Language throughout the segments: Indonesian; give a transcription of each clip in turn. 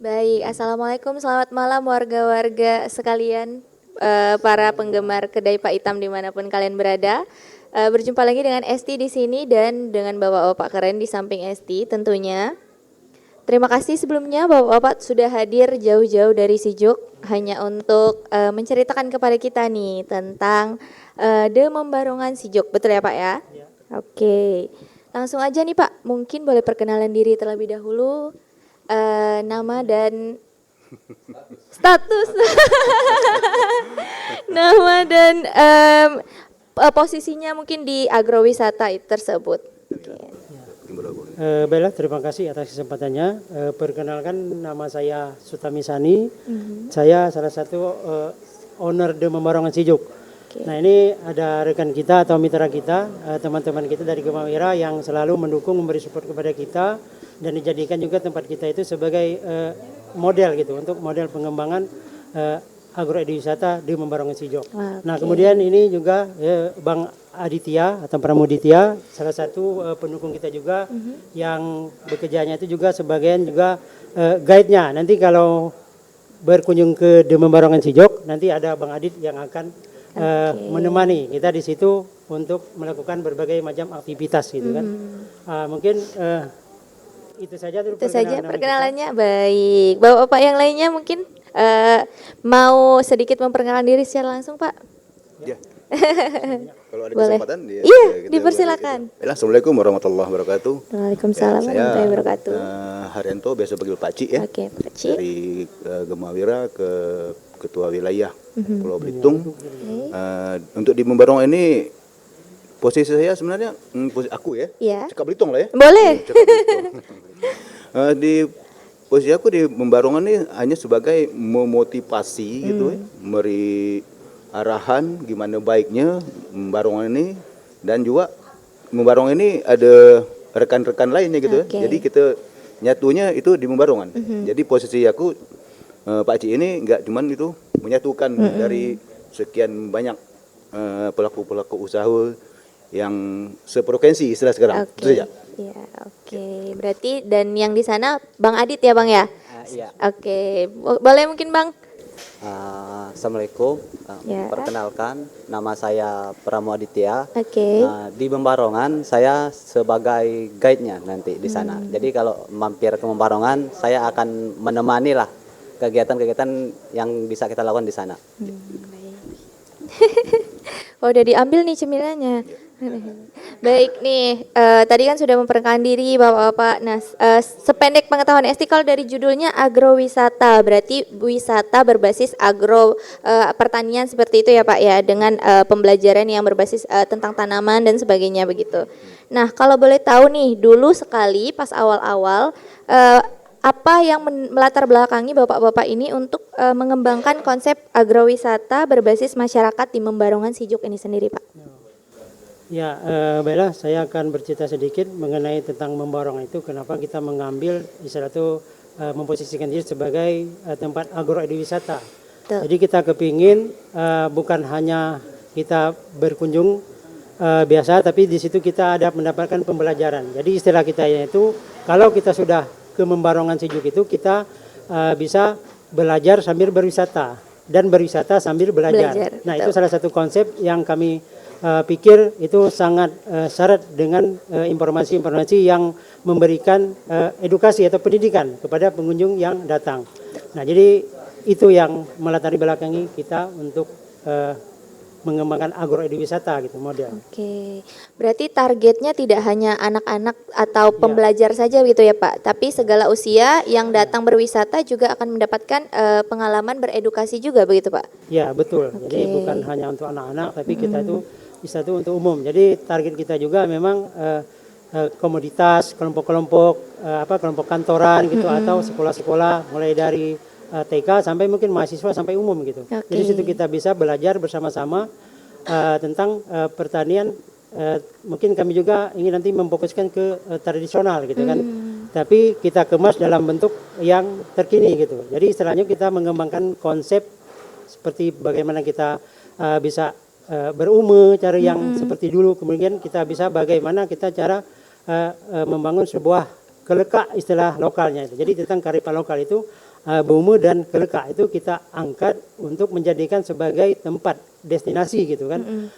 Baik, Assalamualaikum, selamat malam warga-warga sekalian, para penggemar kedai Pak Itam dimanapun kalian berada. Berjumpa lagi dengan Esti di sini dan dengan bapak-bapak keren di samping Esti tentunya. Terima kasih sebelumnya bapak-bapak sudah hadir jauh-jauh dari Sijuk hanya untuk menceritakan kepada kita nih tentang Demam Barongan Sijuk, betul ya Pak ya? Ya. Oke, langsung aja nih Pak, mungkin boleh perkenalan diri terlebih dahulu. Nama dan status nama dan posisinya mungkin di agrowisata tersebut. Baiklah, terima kasih atas kesempatannya. Perkenalkan, nama saya Sutami Sani. Saya salah satu owner Demam Barongan Sijuk. Oke. Nah, ini ada rekan kita atau mitra kita, teman-teman kita dari Gemawira yang selalu mendukung, memberi support kepada kita dan dijadikan juga tempat kita itu sebagai model gitu untuk model pengembangan agrowisata di Barongan Sijuk. Nah, kemudian ini juga Bang Aditya atau Pramuditya, salah satu pendukung kita juga yang bekerjanya itu juga sebagian juga guide-nya. Nanti kalau berkunjung ke Demam Barongan Sijuk, nanti ada Bang Adit yang akan menemani kita di situ untuk melakukan berbagai macam aktivitas gitu kan. Mungkin itu saja dulu Itu saja perkenalan perkenalannya. Baik, bapak-bapak yang lainnya mungkin mau sedikit memperkenalkan diri secara langsung Pak. Ya. Kalau ada Boleh. kesempatan ya, Iya, kita dipersilakan. boleh gitu. Assalamualaikum warahmatullahi wabarakatuh. Waalaikumsalam warahmatullahi wabarakatuh. Haryanto, biasa panggil Pak Ci ya. Oke, Pak Ci. Dari Gemawira ke Ketua Wilayah Pulau Belitung. Untuk di Membarong ini posisi saya sebenarnya posisi aku ya. Iya. Cekap Belitung lah ya. Boleh. Cekap Belitung. Di posisi aku di Membarongan ini hanya sebagai memotivasi gitu ya, memberi arahan gimana baiknya Membarongan ini, dan juga Membarongan ini ada rekan-rekan lainnya gitu ya. Oke. Jadi kita nyatunya itu di Membarongan. Jadi posisi aku Pak Ci ini nggak cuman itu menyatukan dari sekian banyak pelaku-pelaku usaha yang seprovinsi istilah sekarang. Oke. Itu saja. Ya, oke. Berarti dan yang di sana Bang Adit ya, Bang ya? Iya. Oke. Boleh mungkin, Bang? Assalamualaikum. Ya. Perkenalkan, nama saya Pramo Aditya. Oke. Di Membarongan saya sebagai guide-nya nanti di sana. Jadi kalau mampir ke Membarongan, saya akan menemani lah kegiatan-kegiatan yang bisa kita lakukan di sana. Baik. Oh, udah diambil nih cemilannya. Baik nih, tadi kan sudah memperkenalkan diri Bapak-bapak. Nah, sependek pengetahuan Esti, kalau dari judulnya agrowisata, berarti wisata berbasis agro pertanian seperti itu ya Pak ya, dengan pembelajaran yang berbasis tentang tanaman dan sebagainya begitu. Nah, kalau boleh tahu nih, dulu sekali pas awal-awal apa yang melatar belakangi Bapak-bapak ini untuk mengembangkan konsep agrowisata berbasis masyarakat di Membarongan Sijuk ini sendiri Pak? Ya, baiklah, saya akan bercerita sedikit mengenai tentang Membarong itu. Kenapa kita mengambil istilah itu memposisikan diri sebagai tempat agrowisata. Jadi kita kepingin bukan hanya kita berkunjung biasa, tapi di situ kita ada mendapatkan pembelajaran. Jadi istilah kita yaitu kalau kita sudah ke Membarongan Sijuk itu kita bisa belajar sambil berwisata dan berwisata sambil belajar. Nah, itu salah satu konsep yang kami pikir itu sangat syarat dengan informasi-informasi yang memberikan edukasi atau pendidikan kepada pengunjung yang datang. Nah, jadi itu yang melatari belakangi kita untuk mengembangkan agrowisata gitu model. Oke, berarti targetnya tidak hanya anak-anak atau pembelajar saja gitu ya Pak, tapi segala usia yang datang berwisata juga akan mendapatkan pengalaman beredukasi juga begitu Pak? Ya, betul. Jadi bukan hanya untuk anak-anak, tapi kita itu bisa itu untuk umum. Jadi target kita juga memang komoditas, kelompok-kelompok kelompok kantoran gitu atau sekolah-sekolah mulai dari TK sampai mungkin mahasiswa sampai umum gitu. Jadi situ kita bisa belajar bersama-sama tentang pertanian. Mungkin kami juga ingin nanti memfokuskan ke tradisional gitu kan. Tapi kita kemas dalam bentuk yang terkini gitu. Jadi istilahnya kita mengembangkan konsep seperti bagaimana kita bisa berume cara yang seperti dulu, kemudian kita bisa bagaimana kita cara membangun sebuah kelekak istilah lokalnya itu. Jadi tentang kearifan lokal itu Bumu dan Keleka itu kita angkat untuk menjadikan sebagai tempat destinasi gitu kan.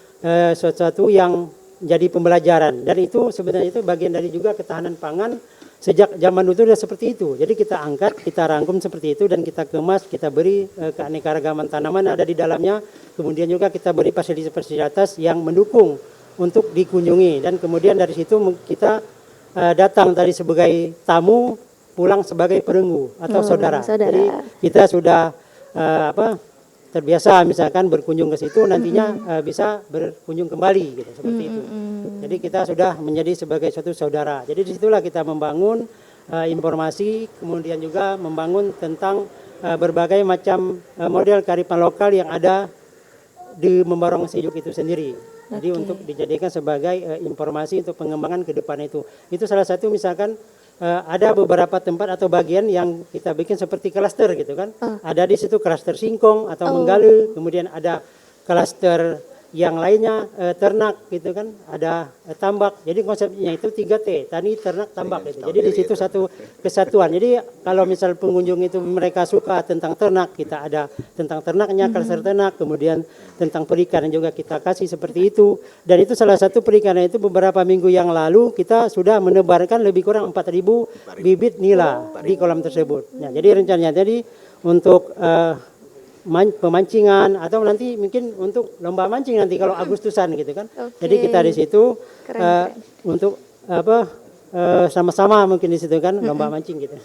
Sesuatu yang jadi pembelajaran, dan itu sebenarnya itu bagian dari juga ketahanan pangan sejak zaman dulu sudah seperti itu. Jadi kita angkat, kita rangkum seperti itu dan kita kemas, kita beri keanekaragaman tanaman ada di dalamnya. Kemudian juga kita beri fasilitas-fasilitas yang mendukung untuk dikunjungi, dan kemudian dari situ kita datang tadi sebagai tamu, pulang sebagai perenggu atau saudara. Jadi kita sudah terbiasa misalkan berkunjung ke situ, nantinya bisa berkunjung kembali gitu, seperti itu. Jadi kita sudah menjadi sebagai suatu saudara. Jadi disitulah kita membangun informasi, kemudian juga membangun tentang berbagai macam model kearifan lokal yang ada di Membarong Sejuk itu sendiri. Jadi untuk dijadikan sebagai informasi untuk pengembangan ke depan itu. Itu salah satu misalkan ada beberapa tempat atau bagian yang kita bikin seperti klaster gitu kan. Ada di situ klaster singkong atau menggalu, kemudian ada klaster yang lainnya ternak gitu kan, ada tambak. Jadi konsepnya itu 3T, tani, ternak, tambak gitu. Jadi di situ satu kesatuan. Jadi kalau misal pengunjung itu mereka suka tentang ternak, kita ada tentang ternaknya, klaster ternak, kemudian tentang perikanan juga kita kasih seperti itu. Dan itu salah satu perikanan itu beberapa minggu yang lalu kita sudah menebarkan lebih kurang 4.000 bibit nila di kolam tersebut. Nah, jadi rencananya tadi untuk pemancingan atau nanti mungkin untuk lomba mancing nanti kalau Agustusan gitu kan. Jadi kita di situ untuk sama-sama mungkin di situ kan lomba mancing gitu.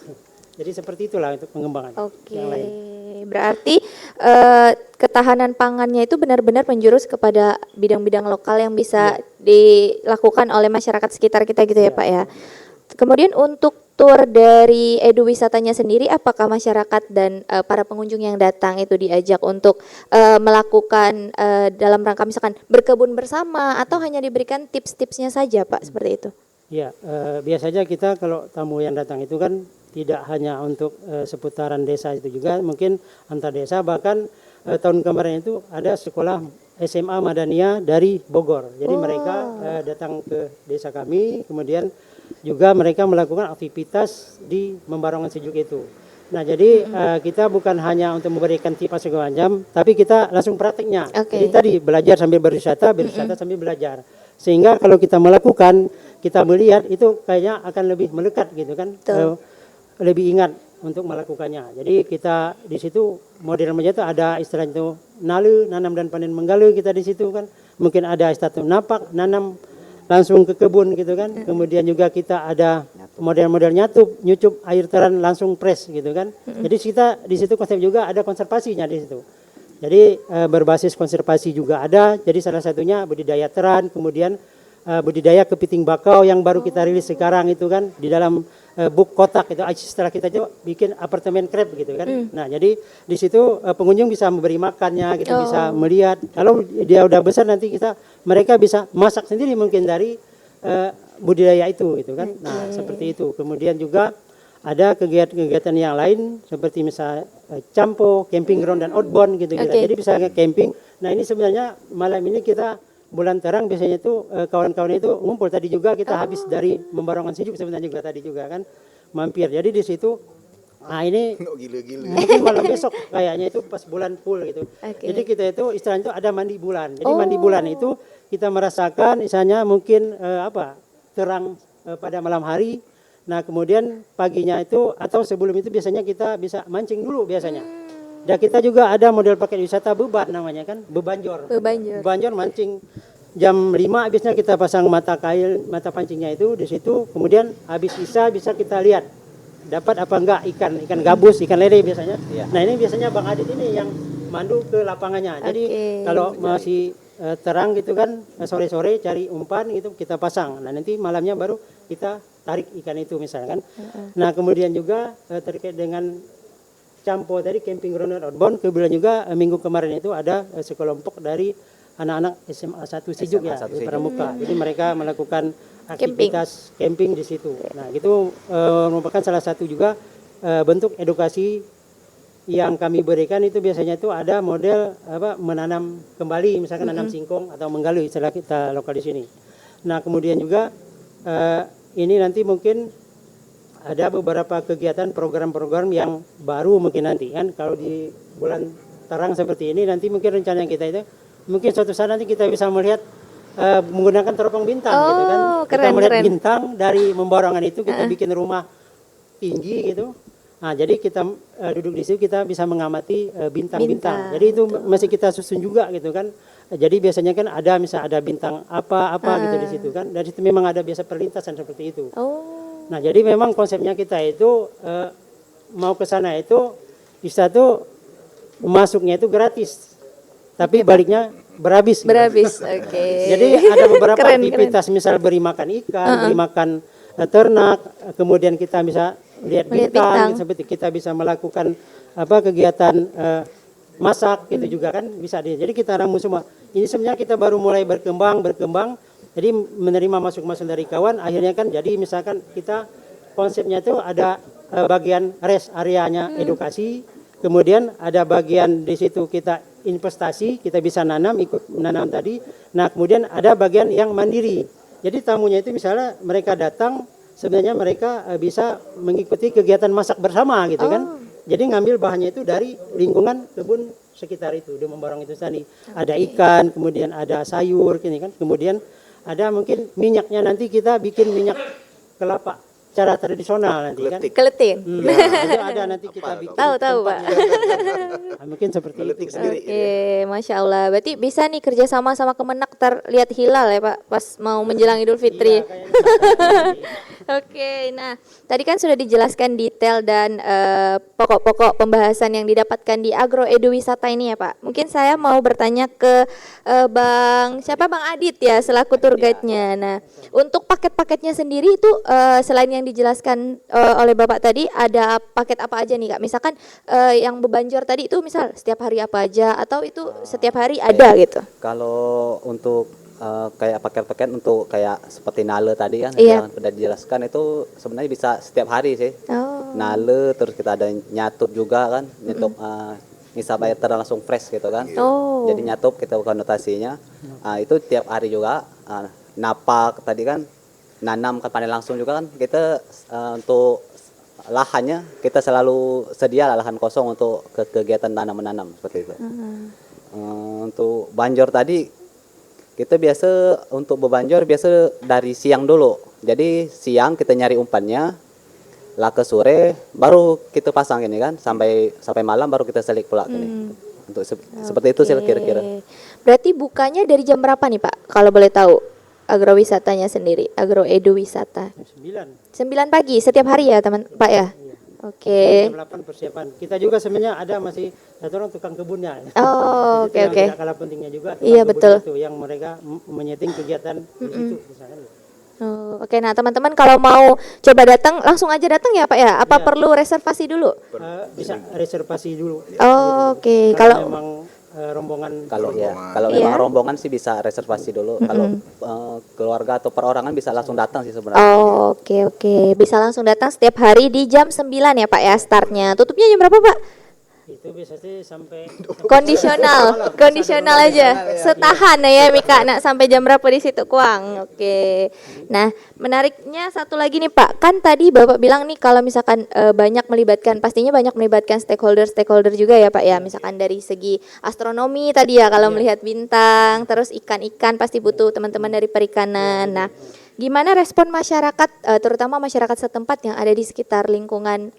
Jadi seperti itulah untuk pengembangan yang lain. Berarti ketahanan pangannya itu benar-benar menjurus kepada bidang-bidang lokal yang bisa dilakukan oleh masyarakat sekitar kita gitu ya Pak ya. Kemudian untuk tur dari eduwisatanya sendiri, apakah masyarakat dan para pengunjung yang datang itu diajak untuk melakukan dalam rangka misalkan berkebun bersama atau hanya diberikan tips-tipsnya saja Pak seperti itu? Ya, biasanya kita kalau tamu yang datang itu kan tidak hanya untuk seputaran desa itu juga, mungkin antar desa, bahkan tahun kemarin itu ada sekolah SMA Madaniyah dari Bogor. Jadi mereka datang ke desa kami, kemudian juga mereka melakukan aktivitas di Membarongan Sejuk itu. Nah, jadi kita bukan hanya untuk memberikan tips segala macam, tapi kita langsung praktiknya. Jadi tadi belajar sambil berwisata, berwisata sambil belajar. Sehingga kalau kita melakukan, kita melihat itu kayaknya akan lebih melekat gitu kan, lebih ingat untuk melakukannya. Jadi kita di situ model-model itu ada istilah itu nalu, nanam dan panen menggalu kita di situ kan. Mungkin ada istilah napak, nanam langsung ke kebun gitu kan. Kemudian juga kita ada model-model nyucup air teran langsung press gitu kan. Jadi kita di situ konsep juga ada konservasinya di situ. Jadi berbasis konservasi juga ada. Jadi salah satunya budidaya teran, kemudian budidaya kepiting bakau yang baru kita rilis sekarang itu kan di dalam book kotak itu setelah kita coba bikin apartemen crab gitu kan. Nah, jadi di situ pengunjung bisa memberi makannya, kita bisa melihat. Kalau dia udah besar nanti mereka bisa masak sendiri mungkin dari budidaya itu gitu kan. Nah, seperti itu. Kemudian juga ada kegiatan-kegiatan yang lain seperti misalnya campo, camping ground dan outbound gitu. Jadi bisa camping. Nah, ini sebenarnya malam ini kita bulan terang biasanya itu kawan-kawan itu ngumpul. Tadi juga kita habis dari Membarongan Sejuk sebenarnya juga tadi juga kan mampir. Jadi di situ ini mungkin malam besok kayaknya itu pas bulan full gitu. Jadi kita itu istilahnya itu ada mandi bulan. Jadi mandi bulan itu kita merasakan misalnya mungkin terang pada malam hari. Nah, kemudian paginya itu atau sebelum itu biasanya kita bisa mancing dulu biasanya. Dan kita juga ada model paket wisata beban namanya kan, bebanjor. Bebanjor mancing jam 5 habisnya kita pasang mata pancingnya itu di situ. Kemudian habis bisa kita lihat dapat apa enggak ikan gabus, ikan lele biasanya. Nah, ini biasanya Bang Adit ini yang mandu ke lapangannya. Jadi kalau masih terang gitu kan sore-sore cari umpan gitu kita pasang. Nah, nanti malamnya baru kita tarik ikan itu misalkan. Nah, kemudian juga terkait dengan campo tadi camping ground outbound, kemudian juga minggu kemarin itu ada sekelompok dari anak-anak SMA 1 Sejuk ya di Pramuka. Jadi mereka melakukan aktivitas camping di situ. Nah, itu merupakan salah satu juga bentuk edukasi yang kami berikan. Itu biasanya itu ada model menanam kembali misalkan nanam singkong atau menggalu istilah kita lokal di sini. Nah, kemudian juga ini nanti mungkin ada beberapa kegiatan program-program yang baru mungkin nanti kan kalau di bulan terang seperti ini nanti mungkin rencana kita itu mungkin suatu saat nanti kita bisa melihat menggunakan teropong bintang gitu kan. Kita keren, melihat keren. bintang dari membarongan itu kita bikin rumah tinggi gitu. Nah, jadi kita duduk di situ kita bisa mengamati bintang-bintang. Jadi itu masih kita susun juga gitu kan. Jadi biasanya kan ada ada bintang apa gitu di situ kan. Dari situ memang ada biasa perlintasan seperti itu. Oh, Nah, jadi memang konsepnya kita itu mau ke sana itu bisa tuh masuknya itu gratis. Tapi baliknya berhabis. Gitu. berhabis. Oke. Jadi ada beberapa Keren, aktivitas misal beri makan ikan, beri makan ternak, kemudian kita bisa lihat Melihat bintang, bintang. seperti kita bisa melakukan kegiatan masak gitu juga kan bisa jadi kita ramu semua. Ini sebenarnya kita baru mulai berkembang. Jadi menerima masuk-masuk dari kawan akhirnya kan jadi misalkan kita konsepnya itu ada bagian rest areanya edukasi, kemudian ada bagian di situ kita investasi, kita bisa ikut menanam tadi. Nah, kemudian ada bagian yang mandiri. Jadi tamunya itu misalnya mereka datang, sebenarnya mereka bisa mengikuti kegiatan masak bersama gitu kan. Jadi ngambil bahannya itu dari lingkungan kebun sekitar itu, di Membarong itu tadi. Ada ikan, kemudian ada sayur, gini kan. Kemudian ada mungkin minyaknya nanti kita bikin minyak kelapa cara tradisional nanti kan. Keletin. Nah, itu ada nanti kita bikin. Tahu Pak. Nah, mungkin seperti itu. Oke, Masya Allah. Berarti bisa nih kerjasama sama Kemenak terlihat hilal ya Pak pas mau menjelang Idul Fitri. Oke, nah tadi kan sudah dijelaskan detail dan pokok-pokok pembahasan yang didapatkan di Agro Edu Wisata ini ya Pak. Mungkin saya mau bertanya ke Bang Adit ya selaku tour guide-nya. Nah, untuk paket-paketnya sendiri itu selain yang dijelaskan oleh Bapak tadi ada paket apa aja nih Kak? Misalkan yang bebanjor tadi itu misal setiap hari apa aja atau itu setiap hari ada gitu. Kalau untuk kayak paket-paket untuk kayak seperti nale tadi kan Iya. yang sudah dijelaskan itu sebenarnya bisa setiap hari sih. Oh. Nale terus kita ada nyatup juga kan, nyatup misal bayar langsung fresh gitu kan. Oh. Jadi nyatup kita konotasinya. Itu tiap hari juga. Napak tadi kan nanam kan panen langsung juga kan kita untuk lahannya kita selalu sedia lahan kosong untuk kegiatan tanam menanam seperti itu. Untuk banjor tadi kita biasa untuk bebanjor biasa dari siang dulu. Jadi siang kita nyari umpannya, lah ke sore baru kita pasang ini kan sampai malam baru kita selik pula ini. Untuk seperti itu sih kira-kira. Berarti bukanya dari jam berapa nih Pak? Kalau boleh tahu agrowisatanya sendiri, Agro Edu Wisata. 9. 9 pagi setiap hari ya teman Pak ya? Oke. Jam 8 persiapan. Kita juga sebenarnya ada masih satu orang tukang kebunnya. Oh, Itu oke yang oke. tidak kalah pentingnya juga. Iya, tukang betul. kebun itu yang mereka menyeting kegiatan di situ misalkan. Oh, oke, nah teman-teman kalau mau coba datang langsung aja datang ya Pak ya? Apa perlu reservasi dulu? Bisa reservasi dulu. Oh, oke. Kalau Kalau memang rombongan Kalau Iya. memang rombongan sih bisa reservasi dulu. Kalau keluarga atau perorangan bisa langsung datang sih sebenarnya. Oh, oke. Bisa langsung datang setiap hari di jam 9 ya Pak ya startnya. Tutupnya jam berapa Pak? itu bisa sih sampai Kondisional aja. Setahan ya Mika, nak sampai jam berapa di situ Kuang. Oke. Nah, menariknya satu lagi nih Pak. Kan tadi Bapak bilang nih kalau misalkan pastinya banyak melibatkan stakeholder juga ya Pak ya. Misalkan dari segi astronomi tadi ya kalau melihat bintang, terus ikan-ikan pasti butuh teman-teman dari perikanan. Nah, gimana respon masyarakat, terutama masyarakat setempat yang ada di sekitar lingkungan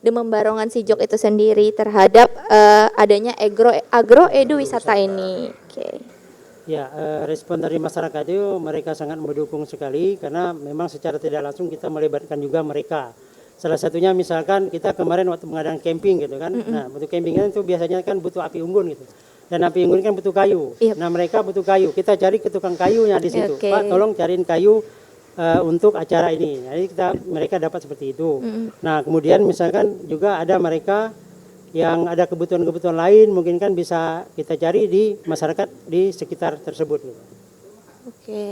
Demam Barongan Sijok itu sendiri terhadap adanya agro edu wisata ini? Oke. ya respon dari masyarakat itu mereka sangat mendukung sekali karena memang secara tidak langsung kita melibatkan juga mereka. Salah satunya misalkan kita kemarin waktu mengadakan camping gitu kan. Nah, butuh camping itu biasanya kan butuh api unggun gitu. Dan api unggun kan butuh kayu. Yep. Nah, mereka butuh kayu. Kita cari ke tukang kayunya di situ. Oke. Pak, tolong cariin kayu untuk acara ini. Jadi mereka dapat seperti itu. Nah, kemudian misalkan juga ada mereka yang ada kebutuhan-kebutuhan lain mungkin kan bisa kita cari di masyarakat di sekitar tersebut. Oke.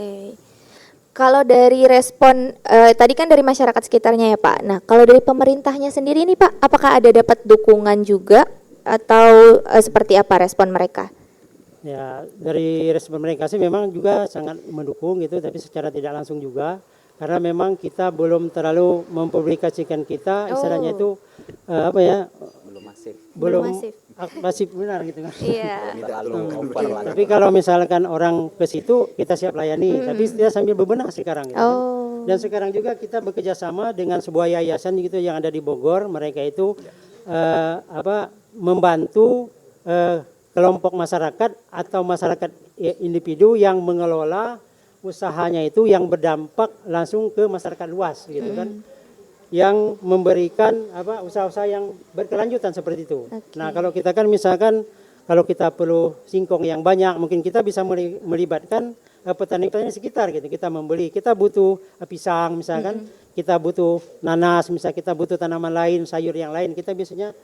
Kalau dari respon tadi kan dari masyarakat sekitarnya ya Pak. Nah, kalau dari pemerintahnya sendiri nih Pak, apakah ada dapat dukungan juga atau seperti apa respon mereka? Ya, dari respon mereka sih memang juga sangat mendukung gitu, tapi secara tidak langsung juga karena memang kita belum terlalu mempublikasikan kita, istilahnya itu apa ya, belum masif. belum masif. masif benar gitu kan. Iya. Belum terlalu over lah. Tapi kalau misalkan orang ke situ kita siap layani, tapi dia sambil bebenah sekarang gitu kan. Oh. Dan sekarang juga kita bekerja sama dengan sebuah yayasan gitu yang ada di Bogor. Mereka itu membantu kelompok masyarakat atau masyarakat individu yang mengelola usahanya itu yang berdampak langsung ke masyarakat luas gitu kan. Yang memberikan usaha-usaha yang berkelanjutan seperti itu. Oke. Nah, kalau kita kan misalkan kalau kita perlu singkong yang banyak, mungkin kita bisa melibatkan petani-petani sekitar gitu. Kita membeli, kita butuh pisang misalkan, kita butuh nanas, misalnya kita butuh tanaman lain, sayur yang lain, kita biasanya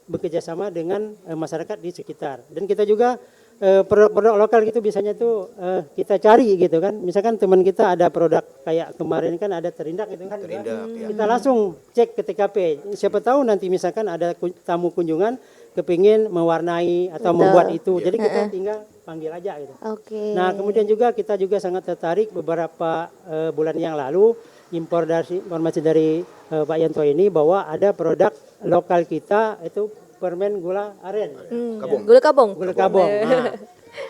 bekerja sama dengan masyarakat di sekitar. Dan kita juga produk-produk lokal gitu biasanya tuh kita cari gitu kan. Misalkan teman kita ada produk kayak kemarin kan ada terindak gitu kan. Terindak, ya. Kita langsung cek ke TKP. Siapa tahu nanti misalkan ada tamu kunjungan kepingin mewarnai atau Betul. membuat itu. Jadi kita tinggal panggil aja gitu. Oke. Nah, kemudian juga kita juga sangat tertarik beberapa bulan yang lalu informasi dari Pak Yanto ini bahwa ada produk lokal kita itu permen gula aren. Kabung. Gula kabung. Gula kabung. Nah,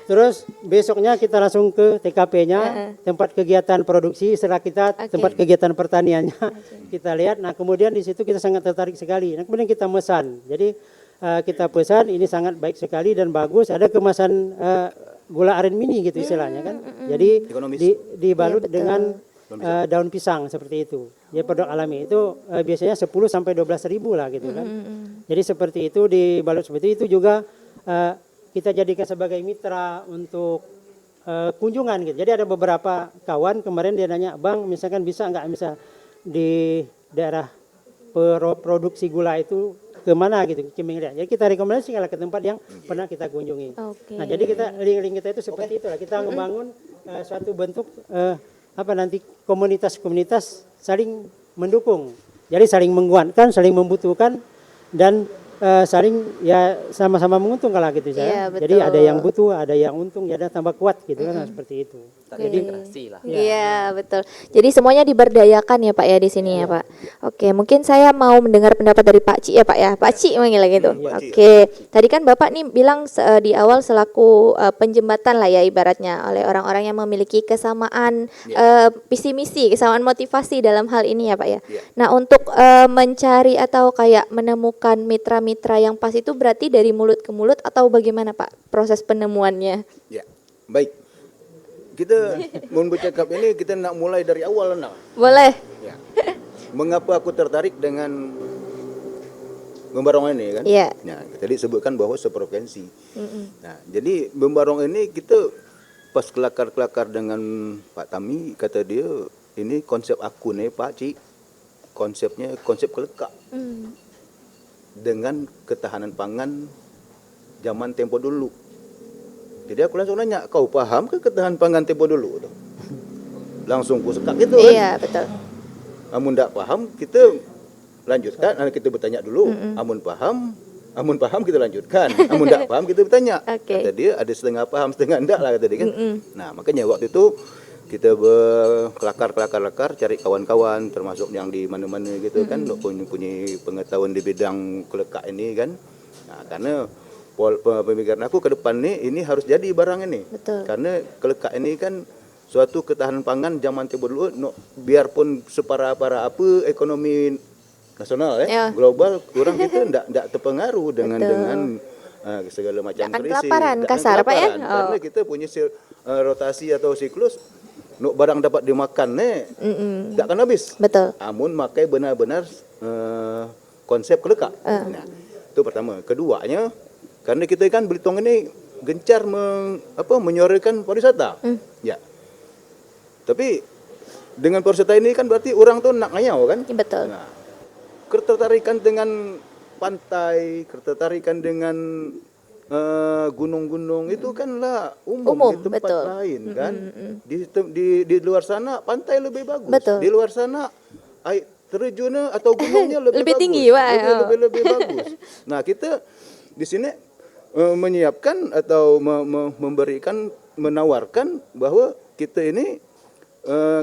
terus besoknya kita langsung ke TKP-nya, tempat kegiatan produksi, setelah kita tempat kegiatan pertaniannya kita lihat. Nah, kemudian di situ kita sangat tertarik sekali. Nah, kemudian kita mesan. Jadi kita pesan ini sangat baik sekali dan bagus. Ada kemasan gula aren mini gitu istilahnya kan. Jadi Ekonomis. dibalut Iya, betul. dengan daun pisang seperti itu. Ya produk alami itu biasanya 10 sampai 12.000 lah gitu kan. Jadi seperti itu dibalut seperti itu juga kita jadikan sebagai mitra untuk kunjungan gitu. Jadi ada beberapa kawan kemarin dia nanya, "Bang, misalkan bisa nggak misal di daerah produksi gula itu kemana gitu, Jadi kita rekomendasi kalau ke tempat yang pernah kita kunjungi. Oke. Nah, jadi kita link-link kita itu seperti itulah. Kita membangun suatu bentuk nanti komunitas-komunitas saling mendukung. Jadi saling menguatkan, saling membutuhkan dan saling ya sama-sama menguntungkan lah gitu Iya, saya. Jadi betul. ada yang butuh, ada yang untung, ya ada tambah kuat gitu kan seperti itu. Terintegrasi lah. Iya, betul. Jadi semuanya diberdayakan ya Pak ya di sini ya Pak. Oke, mungkin saya mau mendengar pendapat dari Pak Ci ya Pak ya. Pak Ci manggil gitu. Pak Ci. Oke, tadi kan Bapak nih bilang di awal selaku penjembatan lah ya ibaratnya oleh orang-orang yang memiliki kesamaan visi misi, kesamaan motivasi dalam hal ini ya Pak ya. Iya. Nah, untuk mencari atau kayak menemukan mitra-mitra yang pas itu berarti dari mulut ke mulut atau bagaimana Pak proses penemuannya? Ya, baik. Kita mau bercakap ini kita nak mulai dari awal nak. Boleh. Ya. Mengapa aku tertarik dengan Membarong ini kan? Iya. Nah, tadi sebutkan bahwa seprovinsi. Nah, jadi Membarong ini kita pas kelakar-kelakar dengan Pak Tami, kata dia ini konsep aku nih Pak Ci, konsepnya konsep kelekak dengan ketahanan pangan zaman tempo dulu. Jadi aku langsung nanya, kau paham ke ketahanan pangan tempo dulu? Langsung ku sekak gitu kan. Iya, betul. Amun tidak paham kita lanjutkan, kita bertanya dulu. Amun paham kita lanjutkan. Amun tidak paham kita bertanya. Oke. Kata dia ada setengah paham setengah enggak lah kata dia kan. Nah makanya waktu itu kita berkelakar cari kawan-kawan termasuk yang di mana-mana gitu kan, punya pengetahuan di bidang kelekak ini kan. Nah karena pemikiran aku ke depan nih ini harus jadi barang ini. Betul. Karena kelekak ini kan suatu ketahanan pangan zaman tempo dulu, biarpun separa-para apa ekonomi nasional Ya. global kurang kita ndak terpengaruh dengan segala macam Ndak akan krisis. kelaparan, Ndak akan kasar, Pak ya? kelaparan. Karena kita punya rotasi atau siklus, barang dapat dimakan ndak akan habis. Betul. Amun makai benar-benar konsep kelekak. Nah, itu pertama. Keduanya, karena kita kan Belitung ini gencar menyorakan pariwisata. Ya. Tapi dengan pariwisata ini kan berarti orang tuh nak ngayau kan? Iya, betul. Nah, ketertarikan dengan pantai, ketertarikan dengan gunung-gunung itu kan lah umum di tempat betul. lain kan. Di luar sana pantai lebih bagus. Betul. Di luar sana air terjunnya atau gunungnya lebih Lebih bagus. tinggi, Pak. Lebih bagus. Nah, kita di sini menyiapkan atau menawarkan bahwa kita ini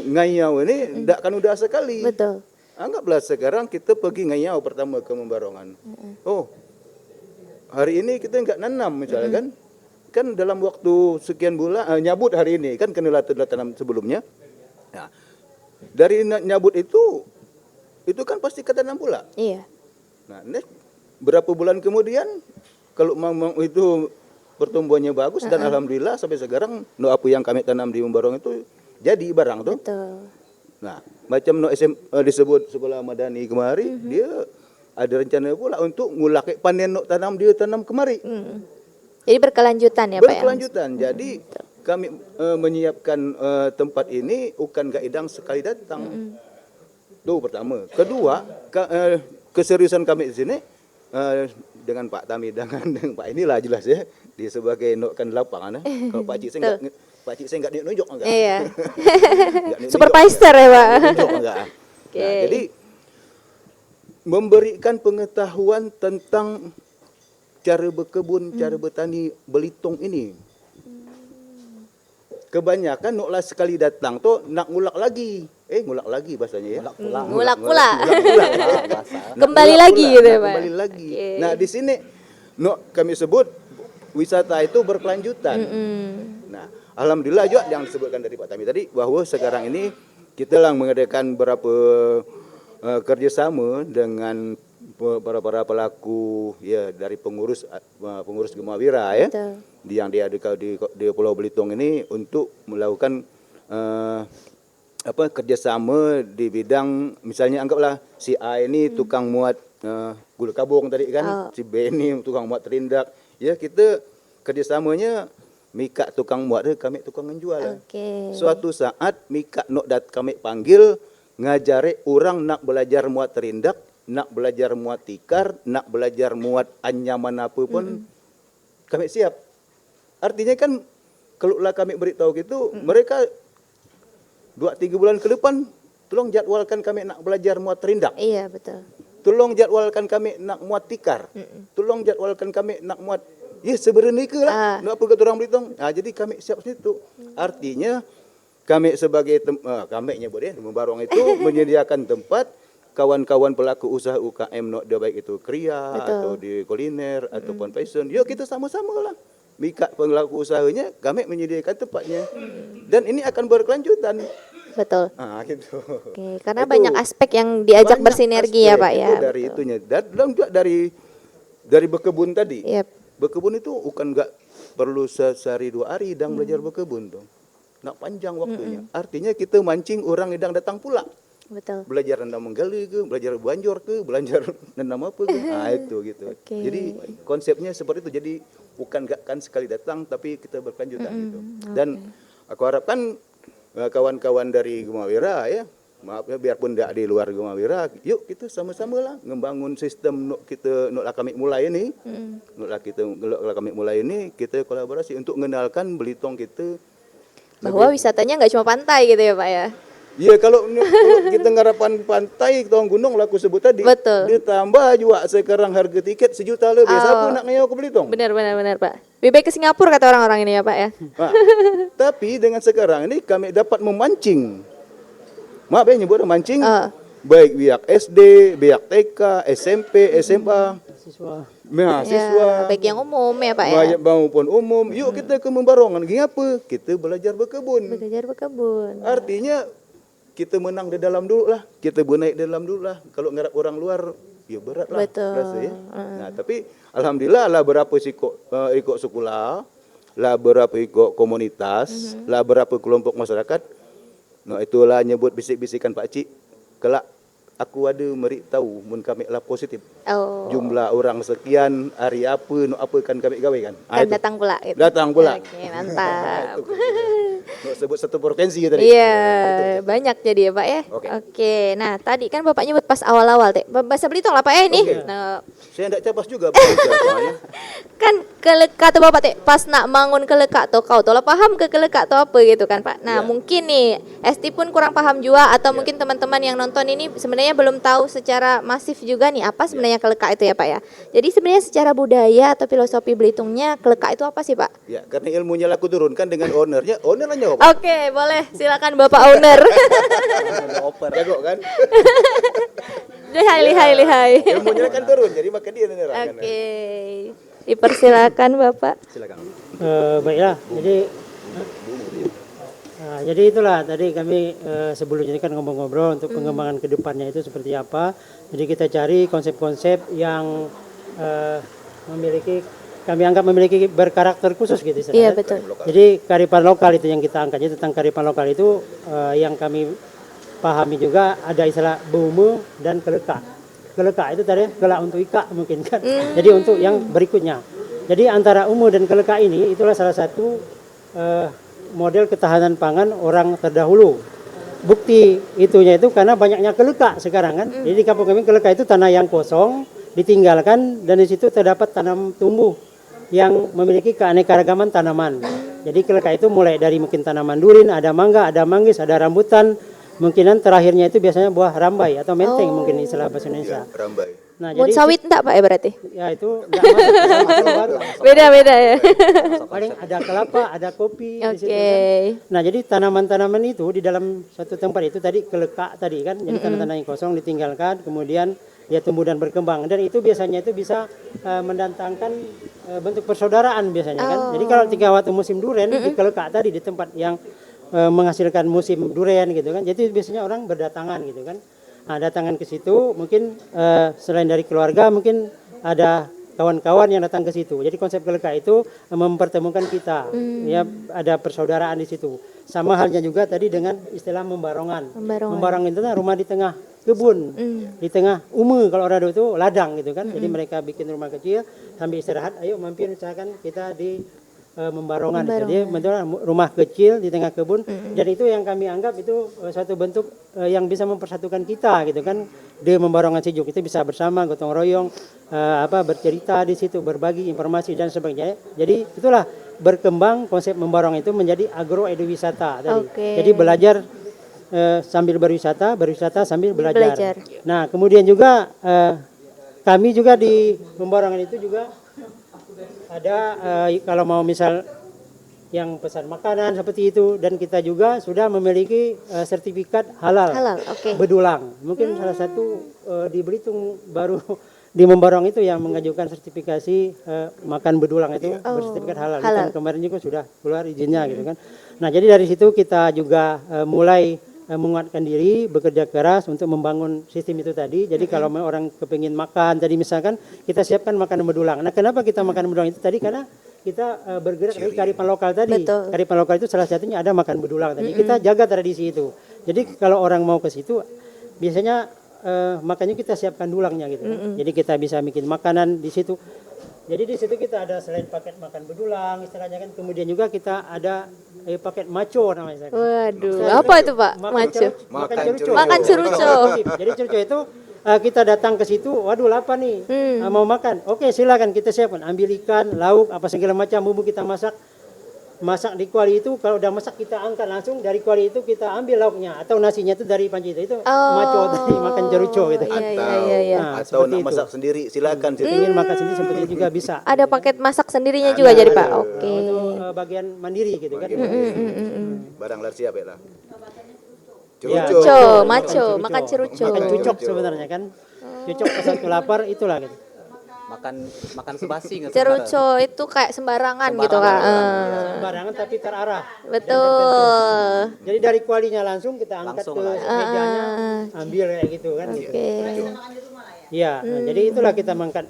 ngayau ini tidak akan udah sekali. Betul. Anggaplah sekarang kita pergi ngayau pertama ke Membarongan. Oh, hari ini kita nggak nanam misalnya kan. Kan dalam waktu sekian bulan nyabut hari ini kan kena tanam sebelumnya. Nah, dari nyabut itu kan pasti kita tanam pula. Iya. Nah, next, berapa bulan kemudian kalau memang itu pertumbuhannya bagus dan alhamdulillah sampai sekarang apa yang kami tanam di Membarong itu jadi barang tuh. Betul. Nah, macam disebut sekolah Madani kemari, dia ada rencana pula untuk ngulak panen tanam dia tanam kemari. Jadi berkelanjutan ya Pak ya? Berkelanjutan. Jadi kami menyiapkan tempat ini bukan gak idang sekali datang. Itu pertama. Kedua, keseriusan kami di sini dengan Pak Tami dengan Pak inilah jelas ya. Dia sebagai nokkan lapangan. Kalau Pak Cik saya enggak nunjuk enggak. Iya. Nggak nunjuk. Supervisor ya Pak. Nunjuk enggak. Oke. Nah, jadi memberikan pengetahuan tentang cara berkebun, cara bertani Belitung ini. Kebanyakan noklah sekali datang tuh nak ngulak lagi. Ngulak lagi bahasanya ya. Ngulak pula. Nak Kembali ngulak lagi pula, gitu ya nak Pak. Kembali lagi. Oke. Nah, di sini kami sebut wisata itu berkelanjutan. Nah, alhamdulillah juga yang disebutkan dari Pak Tami tadi bahwa sekarang ini kita lah mengadakan beberapa kerjasama dengan para pelaku ya dari pengurus Gemawira ya. Betul. Yang dia di Pulau Belitung ini untuk melakukan kerjasama di bidang misalnya anggaplah si A ini tukang muat gula kabung tadi kan, si B ini tukang muat terindak. Ya kita kerjasamanya Mika tukang muat kami tukang menjual. Oke. Suatu saat Mika kami panggil ngajari orang nak belajar muat terindak, nak belajar muat tikar, nak belajar muat anyaman apa pun kami siap. Artinya kan kalau lah kami beritahu gitu, mereka 2-3 bulan ke depan tolong jadwalkan kami nak belajar muat terindak. Iya betul. Tolong jadwalkan kami nak muat tikar. Tolong jadwalkan kami nak muat sebenarnya ke lah. Nak apa kata orang Belitung. Jadi kami siap situ. Artinya kami sebagai kami nyebut Membarong itu menyediakan tempat kawan-kawan pelaku usaha UKM dia baik itu kria atau di kuliner ataupun fashion. Yuk kita sama-sama lah. Mika pelaku usahanya kami menyediakan tempatnya. Dan ini akan berkelanjutan. Betul. Gitu. Oke, karena Itu banyak aspek yang diajak banyak bersinergi ya aspek Pak itu ya. dari Betul. itunya dan juga dari berkebun tadi. Yep. Berkebun itu bukan enggak perlu sehari 2 hari dan belajar berkebun tuh. Nak panjang waktunya. Artinya kita mancing orang yang datang pula. Betul. Belajar nanam menggali ke, belajar banjor ke, belajar nanam apa ke. Itu gitu. Oke. Jadi konsepnya seperti itu. Jadi bukan enggak kan sekali datang tapi kita berkelanjutan gitu. Dan aku harapkan kawan-kawan dari Gemawira ya, maaf ya biarpun tidak di luar Gemawira, yuk kita sama-sama lah membangun sistem nak kami mulai ini, nak kami mulai ini kita kolaborasi untuk mengenalkan Belitung kita. Bahwa wisatanya nggak cuma pantai gitu ya Pak ya. Iya kalau kita ngarapan pantai tahun gunung lah aku sebut tadi. Betul. Ditambah juga sekarang harga tiket 1 juta lebih. Siapa nak ngayau ke Belitung? Benar Pak. Lebih baik ke Singapura kata orang-orang ini ya Pak ya. Nah, tapi dengan sekarang ini kami dapat memancing. Maaf ya nyebut mancing. Baik pihak SD, pihak TK, SMP, SMA, mahasiswa. Ya, baik yang umum ya Pak ya. Maupun umum. Yuk kita ke Membarongan. Gini apa? Kita belajar berkebun. Belajar berkebun. Artinya kita menang di dalam dulu lah. Kita bernaik di dalam dulu lah. Kalau ngarap orang luar, ya berat lah. Betul. Rasa, ya. Nah, tapi alhamdulillah lah berapa ikut sekolah, lah berapa ikut komunitas, lah berapa kelompok masyarakat. Nah itulah nyebut bisik-bisikan Pak Cik. Kelak aku ada tahu mun kami lah positif. Jumlah orang sekian, hari apa, apa kan kami gawe kan. Kan datang pula gitu. Datang pula. Oke, mantap. Sebut satu provinsi tadi. Iya, banyak jadi ya Pak ya. Oke. Nah, tadi kan Bapak nyebut pas awal-awal bahasa Belitung lah Pak ya ini. Nah, saya enggak capas juga bahasa. kan kelekat tuh Bapak pas nak bangun kelekat tuh kau tuh lah paham ke kelekat tuh apa gitu kan Pak. Nah, mungkin nih Esti pun kurang paham juga atau mungkin teman-teman yang nonton ini sebenarnya sebenarnya belum tahu secara masif juga nih apa sebenarnya kelekak itu ya Pak ya. Jadi sebenarnya secara budaya atau filosofi Belitungnya kelekak itu apa sih Pak? Ya, karena ilmunya aku turunkan dengan ownernya, owner lah jawab. Oke, boleh. Silakan Bapak owner. Oper. Jago kan? Lihai. Ilmunya kan turun, jadi maka dia nerangkan. Oke. Dipersilakan Bapak. Silakan. Baiklah, jadi itulah tadi kami sebelumnya kan ngobrol-ngobrol untuk pengembangan ke depannya itu seperti apa. Jadi kita cari konsep-konsep yang kami anggap memiliki berkarakter khusus gitu istilahnya. Iya betul. Jadi kearifan lokal itu yang kita angkat. Jadi tentang kearifan lokal itu yang kami pahami juga ada istilah bumu dan kelekak. Kelekak itu tadi kelak untuk ika mungkin kan. Jadi untuk yang berikutnya. Jadi antara umu dan kelekak ini itulah salah satu model ketahanan pangan orang terdahulu. Bukti itunya itu karena banyaknya kelekak sekarang kan. Jadi di kampung kami kelekak itu tanah yang kosong ditinggalkan dan di situ terdapat tanam tumbuh yang memiliki keanekaragaman tanaman. Jadi kelekak itu mulai dari mungkin tanaman durin, ada mangga, ada manggis, ada rambutan. Mungkinan terakhirnya itu biasanya buah rambai atau menteng mungkin istilah bahasa Indonesia. Rambai. Nah, Mun sawit enggak Pak ya berarti? ya itu enggak masuk baru. Beda-beda ya. Paling ada kelapa, ada kopi di situ Oke. kan. Nah, jadi tanaman-tanaman itu di dalam satu tempat itu tadi kelekak tadi kan. Jadi tanah-tanah yang kosong ditinggalkan, kemudian dia tumbuh dan berkembang dan itu biasanya itu bisa mendatangkan bentuk persaudaraan biasanya kan. Jadi kalau ketika waktu musim durian di kelekak tadi di tempat yang menghasilkan musim durian gitu kan. Jadi biasanya orang berdatangan gitu kan. Nah, datangan ke situ mungkin selain dari keluarga mungkin ada kawan-kawan yang datang ke situ. Jadi konsep kelekak itu mempertemukan kita. Ya ada persaudaraan di situ. Sama halnya juga tadi dengan istilah membarongan. Membarong itu rumah di tengah kebun. Di tengah kalau orang itu ladang gitu kan. Jadi mereka bikin rumah kecil sambil istirahat, ayo mampir misalkan kita di membarongan. Jadi rumah kecil di tengah kebun dan itu yang kami anggap itu suatu bentuk yang bisa mempersatukan kita gitu kan. Di membarongan sejuk itu bisa bersama gotong royong bercerita di situ, berbagi informasi dan sebagainya. Jadi itulah berkembang konsep membarong itu menjadi agroeduwisata tadi. Jadi belajar sambil berwisata sambil belajar. Nah, kemudian juga kami juga di membarongan itu juga ada kalau mau misal yang pesan makanan seperti itu dan kita juga sudah memiliki sertifikat halal, bedulang. Mungkin salah satu di Belitung baru di Membarong itu yang mengajukan sertifikasi makan bedulang itu bersertifikat halal. Dan kemarin juga sudah keluar izinnya gitu kan. Nah, jadi dari situ kita juga mulai menguatkan diri, bekerja keras untuk membangun sistem itu tadi. Jadi kalau orang kepingin makan, tadi misalkan kita siapkan makanan bedulang. Nah, kenapa kita makan bedulang itu tadi? Karena kita bergerak dari kearifan lokal tadi. Kearifan lokal itu salah satunya ada makan bedulang tadi. Kita jaga tradisi itu. Jadi kalau orang mau ke situ, biasanya makanya kita siapkan dulangnya gitu. Jadi kita bisa bikin makanan di situ. Jadi di situ kita ada selain paket makan bedulang, istilahnya kan, kemudian juga kita ada paket maco namanya. Waduh, apa itu Pak? Maco. Makan ceruco. Jadi ceruco itu kita datang ke situ, waduh lapar nih, mau makan. Oke, silakan kita siapkan, ambil ikan, lauk, apa segala macam bumbu kita masak di kuali itu. Kalau udah masak kita angkat langsung dari kuali itu, kita ambil lauknya atau nasinya itu dari panci itu maco tadi, makan ceruco gitu. Atau nak masak sendiri silakan. Ingin makan sendiri seperti itu juga bisa. Ada paket masak sendirinya juga jadi Pak. Oke. Untuk bagian mandiri gitu kan. Barang lar siap ya lah. Ceruco, maco, makan ceruco. Makan cucok sebenarnya kan. Cucok ke satu lapar itulah gitu. Makan sebasi nggak? Ceruco itu kayak sembarangan gitu Kak. Sembarangan tapi terarah. Betul. Jadi dari kualinya langsung kita angkat ke mejanya, ambil kayak gitu kan. Oke. Iya, nah, jadi itulah kita mengangkat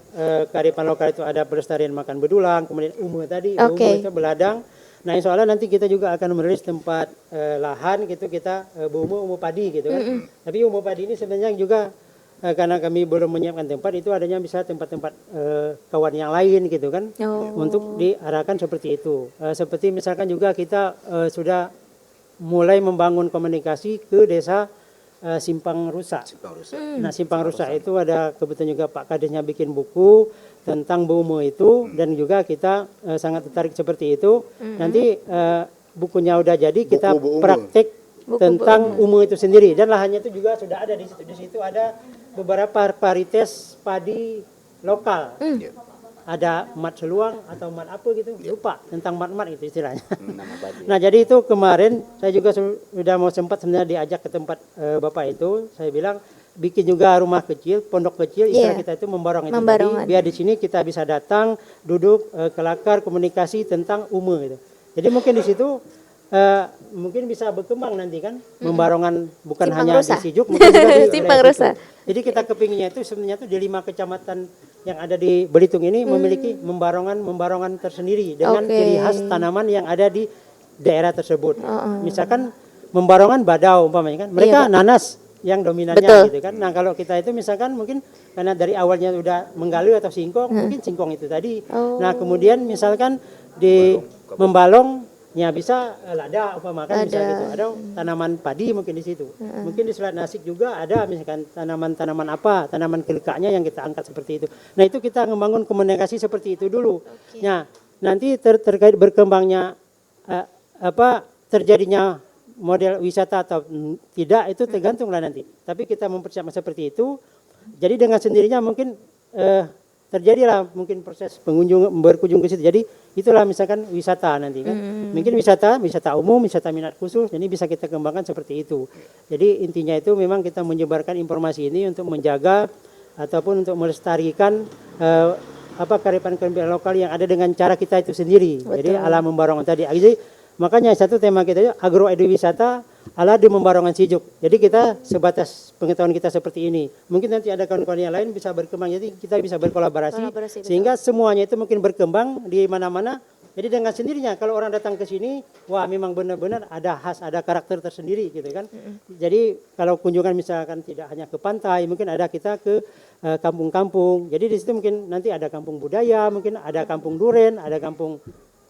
kearifan lokal itu ada pelestarian makan bedulang, kemudian umum tadi, umum itu beladang. Nah, insya Allah nanti kita juga akan merilis tempat lahan gitu kita umum padi gitu kan. Tapi umum padi ini sebenarnya juga karena kami belum menyiapkan tempat, itu adanya bisa tempat-tempat kawan yang lain gitu kan, untuk diarahkan seperti itu. Seperti misalkan juga kita sudah mulai membangun komunikasi ke desa Simpang Rusak. Nah, Simpang Rusak itu ada kebetulan juga Pak Kadesnya bikin buku tentang Bumu itu, dan juga kita sangat tertarik seperti itu. Nanti bukunya udah jadi, kita praktek tentang Umu itu sendiri, dan lahannya itu juga sudah ada di situ. Di situ ada beberapa varietas padi lokal. Ya. Ada mat seluang atau mat apa gitu, lupa tentang mat-mat itu istilahnya. Nama baju. Nah jadi itu kemarin saya juga sudah mau sempat sebenarnya diajak ke tempat Bapak itu, saya bilang bikin juga rumah kecil, pondok kecil, istilah Iya. kita itu memborong itu Membarongan. tadi, biar di sini kita bisa datang, duduk, kelakar, komunikasi tentang Umu gitu. Jadi mungkin di situ mungkin bisa berkembang nanti kan, membarongan bukan Simpang hanya Rusa. di Sijuk, mungkin juga di Simpang wilayah Rusa. Belitung. Jadi kita kepinginnya itu sebenarnya itu di 5 kecamatan yang ada di Belitung ini memiliki membarongan tersendiri dengan Oke. ciri khas tanaman yang ada di daerah tersebut. Misalkan membarongan badau umpamanya kan, mereka nanas yang dominannya Betul. gitu kan. Nah kalau kita itu misalkan mungkin karena dari awalnya udah menggali atau singkong, mungkin singkong itu tadi. Nah kemudian misalkan di membalong ya bisa lada umpamakan bisa gitu. Ada tanaman padi mungkin di situ. Mungkin di Selat Nasik juga ada misalkan tanaman-tanaman apa, tanaman kelikaknya yang kita angkat seperti itu. Nah, itu kita membangun komunikasi seperti itu dulu. Nah, nanti terkait berkembangnya terjadinya model wisata atau tidak itu tergantunglah nanti. Tapi kita mempersiapkan seperti itu. Jadi dengan sendirinya mungkin terjadilah mungkin proses pengunjung berkunjung ke situ. Jadi itulah misalkan wisata nanti kan. Mungkin wisata umum, wisata minat khusus. Jadi bisa kita kembangkan seperti itu. Jadi intinya itu memang kita menyebarkan informasi ini untuk menjaga ataupun untuk melestarikan kearifan lokal yang ada dengan cara kita itu sendiri. Jadi ala membarongan tadi. Jadi makanya satu tema kita itu agroeduwisata ala di membarongan Sijuk. Jadi kita sebatas pengetahuan kita seperti ini. Mungkin nanti ada kawan-kawan yang lain bisa berkembang. Jadi kita bisa berkolaborasi Betul. sehingga semuanya itu mungkin berkembang di mana-mana. Jadi dengan sendirinya kalau orang datang ke sini, wah memang benar-benar ada khas, ada karakter tersendiri gitu kan. Jadi kalau kunjungan misalkan tidak hanya ke pantai, mungkin ada kita ke kampung-kampung. Jadi di situ mungkin nanti ada kampung budaya, mungkin ada kampung duren, ada kampung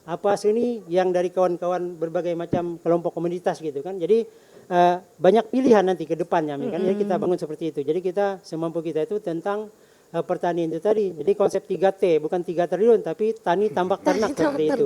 apa seni yang dari kawan-kawan berbagai macam kelompok komunitas gitu kan. Jadi banyak pilihan nanti ke depannya kan. Jadi kita bangun seperti itu. Jadi kita semampu kita itu tentang pertanian itu tadi. Jadi konsep 3T bukan 3 triliun tapi tani tambak ternak seperti itu.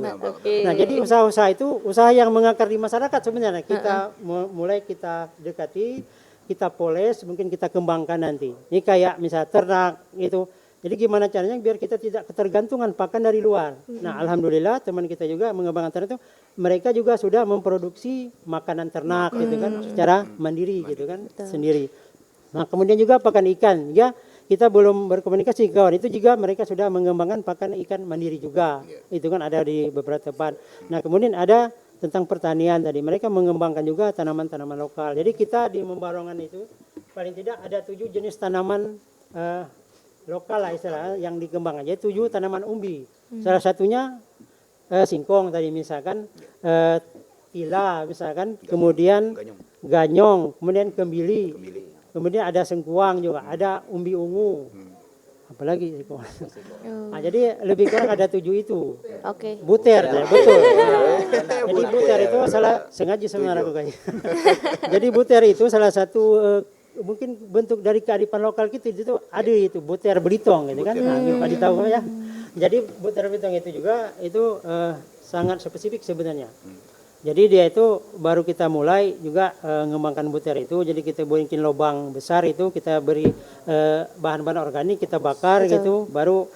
Nah, jadi usaha-usaha itu usaha yang mengakar di masyarakat sebenarnya. Kita mulai kita dekati, kita poles, mungkin kita kembangkan nanti. Ini kayak misalnya ternak gitu. Jadi gimana caranya biar kita tidak ketergantungan pakan dari luar. Nah, alhamdulillah teman kita juga mengembangkan ternak itu mereka juga sudah memproduksi makanan ternak gitu kan secara mandiri gitu kan sendiri. Nah, kemudian juga pakan ikan. Ya, kita belum berkomunikasi kawan itu juga mereka sudah mengembangkan pakan ikan mandiri juga. Itu kan ada di beberapa tempat. Nah, kemudian ada tentang pertanian tadi. Mereka mengembangkan juga tanaman-tanaman lokal. Jadi kita di Membarongan itu paling tidak ada 7 jenis tanaman lokal lah istilah yang dikembangkan. Jadi 7 tanaman umbi. Salah satunya singkong tadi misalkan, tila misalkan, kemudian ganyong, kemudian kembili, kemudian ada sengkuang juga, ada umbi ungu. Apalagi singkong. Nah, jadi lebih kurang ada 7 itu. Oke. Buter, ya, betul. Jadi buter itu salah sengaja sebenarnya aku kayaknya. Jadi buter itu salah satu mungkin bentuk dari kearifan lokal kita itu ada itu buter Belitung gitu kan. Nah, Pak tahu ya. Jadi buter Belitung itu juga itu sangat spesifik sebenarnya. Jadi dia itu baru kita mulai juga mengembangkan buter itu. Jadi kita bikin lubang besar itu kita beri bahan-bahan organik kita bakar gitu. Baru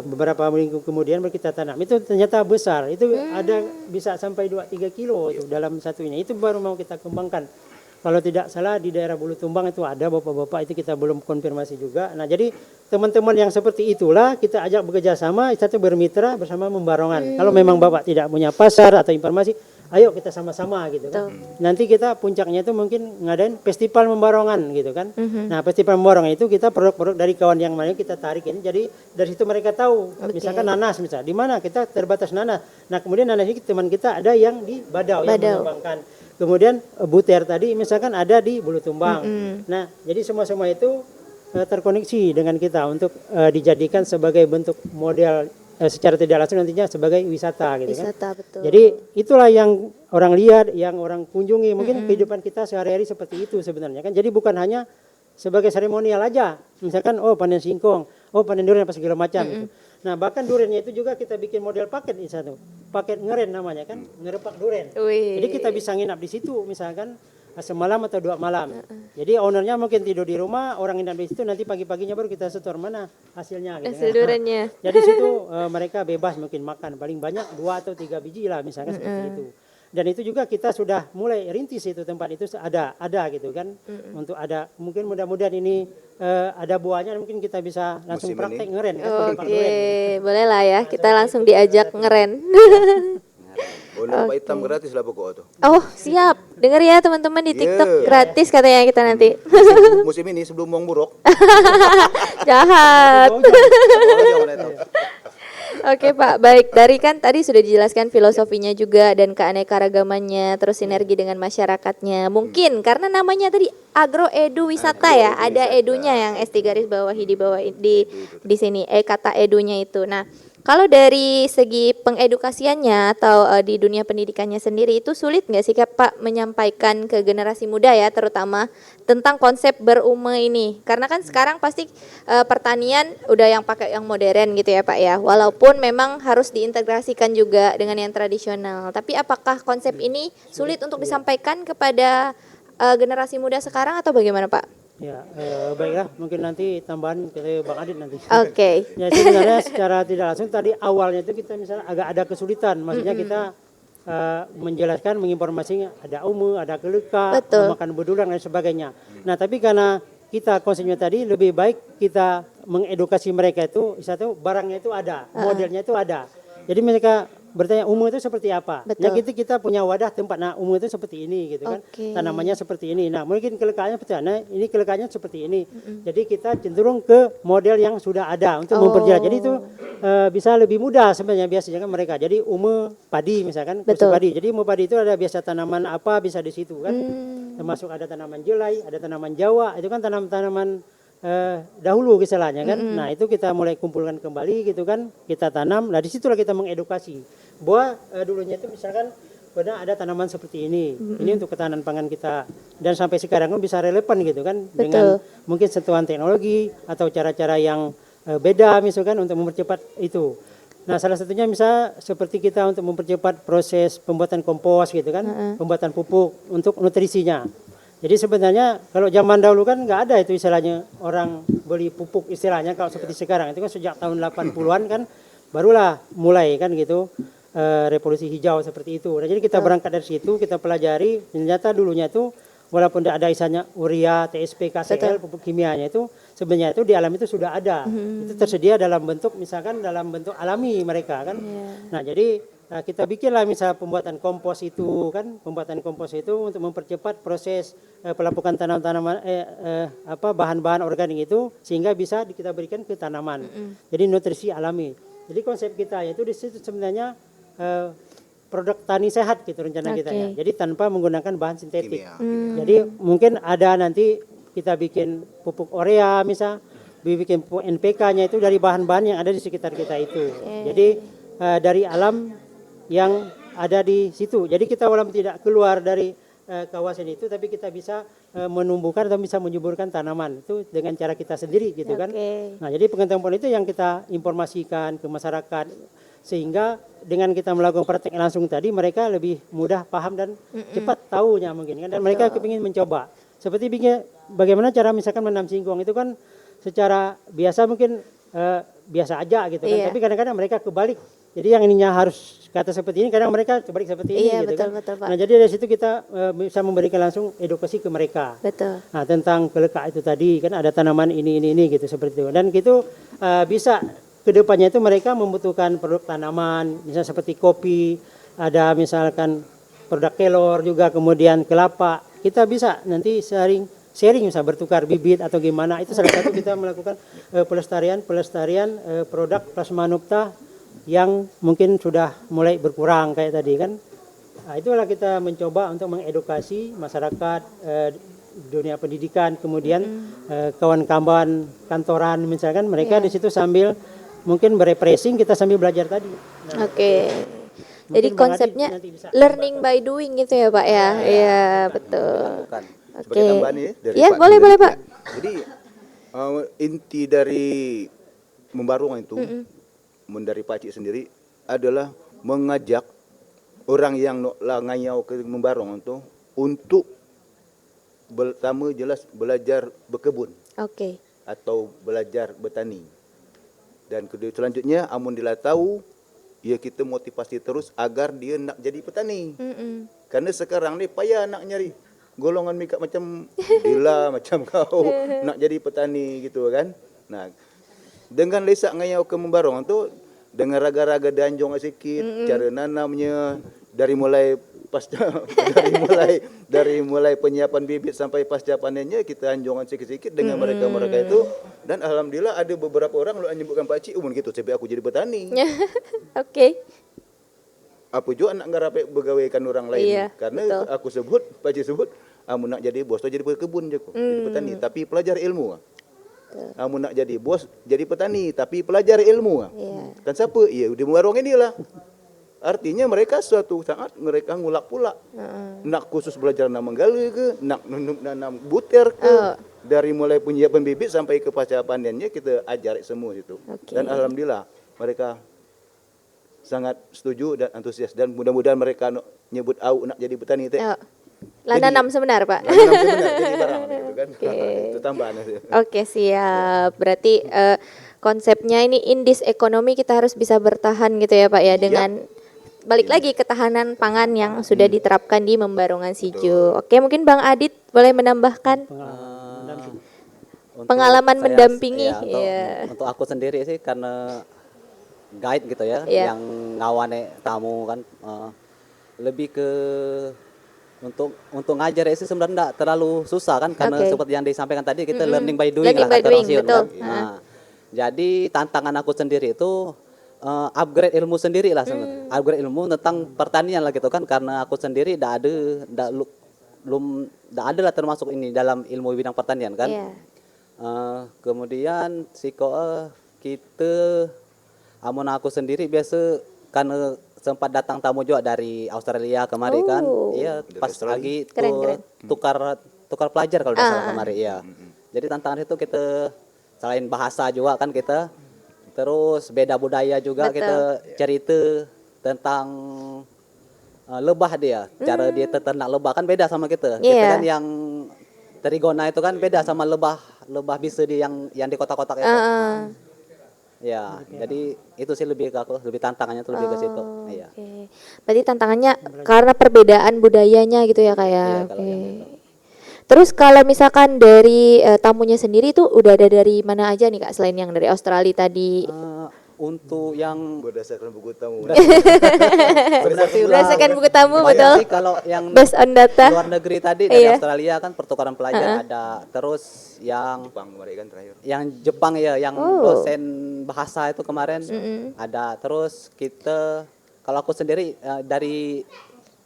beberapa minggu kemudian baru kita tanam. Itu ternyata besar. Itu ada bisa sampai 2-3 kilo itu dalam satunya. Itu baru mau kita kembangkan. Kalau tidak salah di daerah Bulutumbang itu ada bapak-bapak itu kita belum konfirmasi juga. Nah jadi teman-teman yang seperti itulah kita ajak bekerja sama, satu bermitra bersama Membarongan. Kalau memang bapak tidak punya pasar atau informasi, ayo kita sama-sama gitu kan. Nanti kita puncaknya itu mungkin ngadain festival Membarongan gitu kan. Nah festival Membarongan itu kita produk-produk dari kawan yang mana kita tarik ini. Jadi dari situ mereka tahu. Misalkan nanas misalnya, di mana kita terbatas nanas. Nah kemudian nanas ini teman kita ada yang di Badau. Yang mengembangkan. Kemudian buter tadi misalkan ada di Bulutumbang. Nah, jadi semua itu terkoneksi dengan kita untuk dijadikan sebagai bentuk model secara tidak langsung nantinya sebagai wisata gitu kan. Wisata, betul. Jadi itulah yang orang lihat, yang orang kunjungi. Mungkin kehidupan kita sehari-hari seperti itu sebenarnya kan. Jadi bukan hanya sebagai seremonial aja. Misalkan panen singkong, panen durian apa segala macam gitu. Nah, bahkan duriannya itu juga kita bikin model paket di satu. Paket ngeren namanya kan, ngerepak durian. Jadi kita bisa nginap di situ misalkan semalam atau 2 malam. Jadi ownernya mungkin tidur di rumah, orang inap di situ, nanti pagi-paginya baru kita setor mana hasilnya. Gitu, Hasil duriannya. Jadi situ mereka bebas mungkin makan, paling banyak 2 atau 3 biji lah misalkan seperti itu. Dan itu juga kita sudah mulai rintis itu tempat itu ada gitu kan, untuk ada mungkin mudah-mudahan ini ada buahnya, mungkin kita bisa langsung Musim praktek ini. ngeren kan, Oke, boleh lah ya. Kita langsung diajak ngeren. Oh, nampak hitam gratis lah pokok tuh. Oh, siap. Dengar ya teman-teman di TikTok Yeah. gratis katanya kita nanti. Musim ini sebelum bawang buruk. Jahat. Oh, jangan itu. Oke Pak, baik. Dari kan tadi sudah dijelaskan filosofinya juga dan keanekaragamannya, terus sinergi dengan masyarakatnya. Mungkin karena namanya tadi agro edu wisata ya, ada edunya yang S3 garis bawahi di bawah di sini. Kata edunya itu. Nah, kalau dari segi pengedukasiannya atau di dunia pendidikannya sendiri itu sulit nggak sih Pak menyampaikan ke generasi muda ya, terutama tentang konsep berume ini? Karena kan sekarang pasti pertanian udah yang pakai yang modern gitu ya Pak ya. Walaupun memang harus diintegrasikan juga dengan yang tradisional. Tapi apakah konsep ini sulit untuk disampaikan kepada generasi muda sekarang atau bagaimana Pak? Ya, baiklah, mungkin nanti tambahan ke Bang Adit nanti. Oke. Ya sebenarnya secara tidak langsung tadi awalnya itu kita misalnya agak ada kesulitan, maksudnya kita menjelaskan, menginformasikan ada umu, ada keleka, Betul. makan bedulang dan sebagainya. Nah tapi karena kita konsepnya tadi lebih baik kita mengedukasi mereka itu, satu barangnya itu ada, modelnya itu ada. Jadi mereka bertanya umum itu seperti apa. Betul. Ya kita punya wadah tempat, nah umum itu seperti ini gitu kan. Oke. Tanamannya seperti ini. Nah mungkin kelekanya seperti nah ini kelekanya seperti ini. Jadi kita cenderung ke model yang sudah ada untuk memperjelas. Jadi itu bisa lebih mudah sebenarnya biasanya kan mereka. Jadi padi misalkan, khusus Betul. padi. Jadi padi itu ada biasa tanaman apa bisa di situ kan. Termasuk ada tanaman jelai, ada tanaman Jawa, itu kan tanaman-tanaman dahulu istilahnya kan. Nah itu kita mulai kumpulkan kembali gitu kan, kita tanam. Nah disitulah kita mengedukasi bahwa dulunya itu misalkan pernah ada tanaman seperti ini untuk ketahanan pangan kita, dan sampai sekarang kan bisa relevan gitu kan. Betul. Dengan mungkin sentuhan teknologi atau cara-cara yang beda misalkan untuk mempercepat itu. Nah salah satunya misal seperti kita untuk mempercepat proses pembuatan kompos gitu kan, pembuatan pupuk untuk nutrisinya. Jadi sebenarnya kalau zaman dahulu kan nggak ada itu istilahnya orang beli pupuk istilahnya kalau seperti sekarang. Itu kan sejak tahun 80-an kan barulah mulai kan gitu revolusi hijau seperti itu. Nah, jadi kita berangkat dari situ, kita pelajari ternyata dulunya itu walaupun tidak ada istilahnya urea, TSP, KCL, pupuk kimianya itu sebenarnya itu di alam itu sudah ada. Itu tersedia dalam bentuk misalkan dalam bentuk alami mereka kan. Nah, jadi kita bikinlah misal pembuatan kompos itu kan, pembuatan kompos itu untuk mempercepat proses pelapukan tanaman bahan-bahan organik itu sehingga bisa kita berikan ke tanaman. Jadi nutrisi alami. Jadi konsep kita itu di situ sebenarnya produk tani sehat gitu rencana kita ya. Jadi tanpa menggunakan bahan sintetik. Jadi mungkin ada nanti kita bikin pupuk urea misal, bikin pupuk NPK-nya itu dari bahan-bahan yang ada di sekitar kita itu. Jadi dari alam yang ada di situ. Jadi kita walaupun tidak keluar dari kawasan itu, tapi kita bisa menumbuhkan atau bisa menyuburkan tanaman itu dengan cara kita sendiri gitu kan. Nah jadi pengetahuan itu yang kita informasikan ke masyarakat sehingga dengan kita melakukan praktek langsung tadi mereka lebih mudah paham dan cepat tahunya mungkin kan, dan mereka kepingin mencoba. Seperti bagaimana cara misalkan menanam singkong itu kan secara biasa mungkin biasa aja gitu kan, tapi kadang-kadang mereka kebalik. Jadi yang ininya harus kata seperti ini, kadang mereka kebalik seperti ini gitu betul, kan. betul, Pak. Nah jadi dari situ kita bisa memberikan langsung edukasi ke mereka. Betul. Nah tentang kelekak itu tadi kan ada tanaman ini gitu seperti itu. Dan gitu bisa kedepannya itu mereka membutuhkan produk tanaman, misalnya seperti kopi, ada misalkan produk kelor juga, kemudian kelapa. Kita bisa nanti sharing bisa bertukar bibit atau gimana. Itu salah satu kita melakukan pelestarian produk plasma nupta yang mungkin sudah mulai berkurang kayak tadi kan. Nah, itulah kita mencoba untuk mengedukasi masyarakat dunia pendidikan, kemudian kawan-kawan kantoran misalkan mereka di situ sambil mungkin berefreshing, kita sambil belajar tadi. Nah, Jadi mungkin Bang Adi konsepnya nanti bisa learning by doing gitu ya Pak ya. Iya, betul. Bukan. Sebagai tambahan ya dari Ya, Pak boleh Didi. Pak. Jadi inti dari membarong itu dari Pak Cik sendiri adalah mengajak orang yang ngayau ke membarong itu untuk pertama jelas belajar berkebun Oke. atau belajar bertani. Dan kedua selanjutnya amun dia tahu, ya kita motivasi terus agar dia nak jadi petani. Mm-mm. Karena sekarang ni payah nak nyari golongan mikap macam Dila macam kau nak jadi petani gitu kan. Nah, dengan lesak ngayau ke membarong tu dengan raga-raga danjong sikit, cara nanamnya dari mulai pasca dari mulai penyiapan bibit sampai pasca panennya kita anjongan sikit-sikit dengan mereka-mereka itu, dan alhamdulillah ada beberapa orang lu menyebutkan Pak Cik umum gitu sampai aku jadi petani. Oke. Apa juga nak ngarap begawaikan orang lain. Iya, Karena betul. aku sebut, Pak Cik sebut, amun nak jadi bos tu jadi berkebun je kok, jadi petani tapi pelajar ilmu. Amun nak jadi bos jadi petani tapi pelajar ilmu. Iya. Kan siapa? Ya di warung inilah. Artinya mereka suatu saat mereka ngulak pula. Nak khusus belajar nanam menggala ke, nak nanam butir ke. Dari mulai penyiapan bibit sampai ke pasca panennya kita ajar semua itu. Oke. Dan alhamdulillah mereka sangat setuju dan antusias, dan mudah-mudahan mereka nyebut au nak jadi petani teh. Lah nanam sebenar, Pak. Nanam sebenarnya jadi barang gitu kan. Oke. Itu tambahan aja. Oke, siap. Berarti konsepnya ini in this economy kita harus bisa bertahan gitu ya, Pak ya, dengan balik lagi ketahanan pangan yang sudah diterapkan di Membarongan Sijo. Oke, mungkin Bang Adit boleh menambahkan pengalaman saya- mendampingi. ya, Iya. untuk aku sendiri sih karena guide gitu ya, Iya. yang ngawane tamu kan, lebih ke untuk ngajar sih sebenarnya enggak terlalu susah kan, karena Oke. seperti yang disampaikan tadi kita learning by doing Learning lah by kata doing, orang Siun betul. kan. Nah, jadi tantangan aku sendiri itu upgrade ilmu sendiri lah sebenarnya. Upgrade ilmu tentang pertanian lah gitu kan, karena aku sendiri belum ada lah termasuk ini dalam ilmu bidang pertanian kan. Iya. Kemudian kita amun aku sendiri biasa karena sempat datang tamu juga dari Australia kemari kan. Iya, pas lagi Keren, tuh keren. tukar pelajar kalau tidak salah kemari ya. Jadi tantangan itu kita selain bahasa juga kan kita, terus beda budaya juga Betul. kita cerita tentang lebah dia, cara dia ternak lebah kan beda sama kita. Kita Iya. kan yang Trigona itu kan beda sama lebah bisa di yang di kotak-kotak itu. Ya, jadi itu sih lebih ke aku, lebih tantangannya tuh lebih ke situ. Iya. Oke. Berarti tantangannya karena perbedaan budayanya gitu ya, kayak. Iya, kalau yang itu. Terus kalau misalkan dari tamunya sendiri tuh udah ada dari mana aja nih, Kak, selain yang dari Australia tadi? Untuk yang Berdasarkan buku tamu. Berdasarkan buku tamu, banyak betul. sih kalau yang Based on data. luar negeri tadi dari Iya. Australia kan pertukaran pelajar ada. Terus yang Jepang kemarin kan terakhir. Jepang ya, yang dosen bahasa itu kemarin ada. Terus kita, kalau aku sendiri dari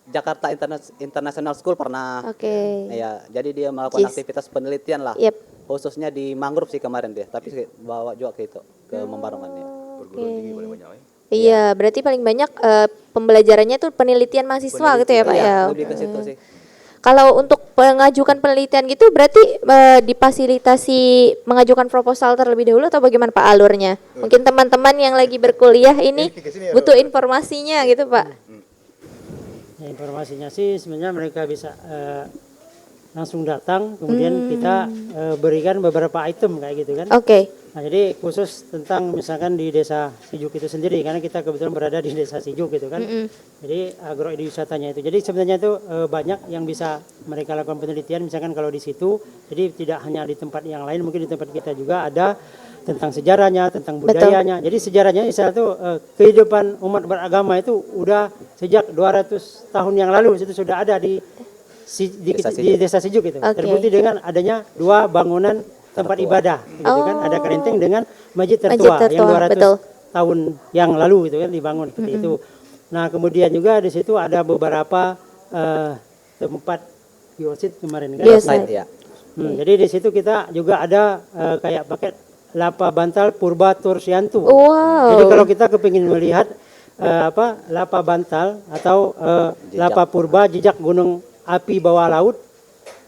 Jakarta International School pernah. Oke. Ya, jadi dia melakukan JIS. aktivitas penelitian lah. Yep. Khususnya di mangrove sih kemarin dia, tapi bawa juga ke itu, ke Membarongannya. Perguruan tinggi paling banyak. Iya, berarti paling banyak pembelajarannya tuh penelitian mahasiswa gitu ya, Pak ya. Lebih ke situ sih. Kalau untuk mengajukan penelitian gitu berarti difasilitasi mengajukan proposal terlebih dahulu atau bagaimana Pak alurnya? Mungkin teman-teman yang lagi berkuliah ini butuh informasinya gitu, Pak. Ya, informasinya sih sebenarnya mereka bisa langsung datang, kemudian kita berikan beberapa item kayak gitu kan. Oke. Nah, jadi khusus tentang misalkan di desa Sijuk itu sendiri, karena kita kebetulan berada di desa Sijuk gitu kan. Jadi agrowisatanya itu. Jadi sebenarnya itu banyak yang bisa mereka lakukan penelitian, misalkan kalau di situ. Jadi tidak hanya di tempat yang lain, mungkin di tempat kita juga ada tentang sejarahnya, tentang budayanya. Jadi sejarahnya Israel itu kehidupan umat beragama itu udah sejak 200 tahun yang lalu itu sudah ada di desa Sijuk itu. Oke. Terbukti dengan adanya 2 bangunan tempat ibadah gitu kan, ada kerenteng dengan masjid tertua, Masjid yang tertua, 200 betul. tahun yang lalu gitu kan dibangun seperti itu. Nah, kemudian juga di situ ada beberapa tempat biosit kemarin kan. Biosit. Site ya. Jadi di situ kita juga ada kayak paket lapa bantal purba Tursiantu. Wow. Jadi kalau kita kepingin melihat lapa bantal atau lapa purba jejak gunung api bawah laut,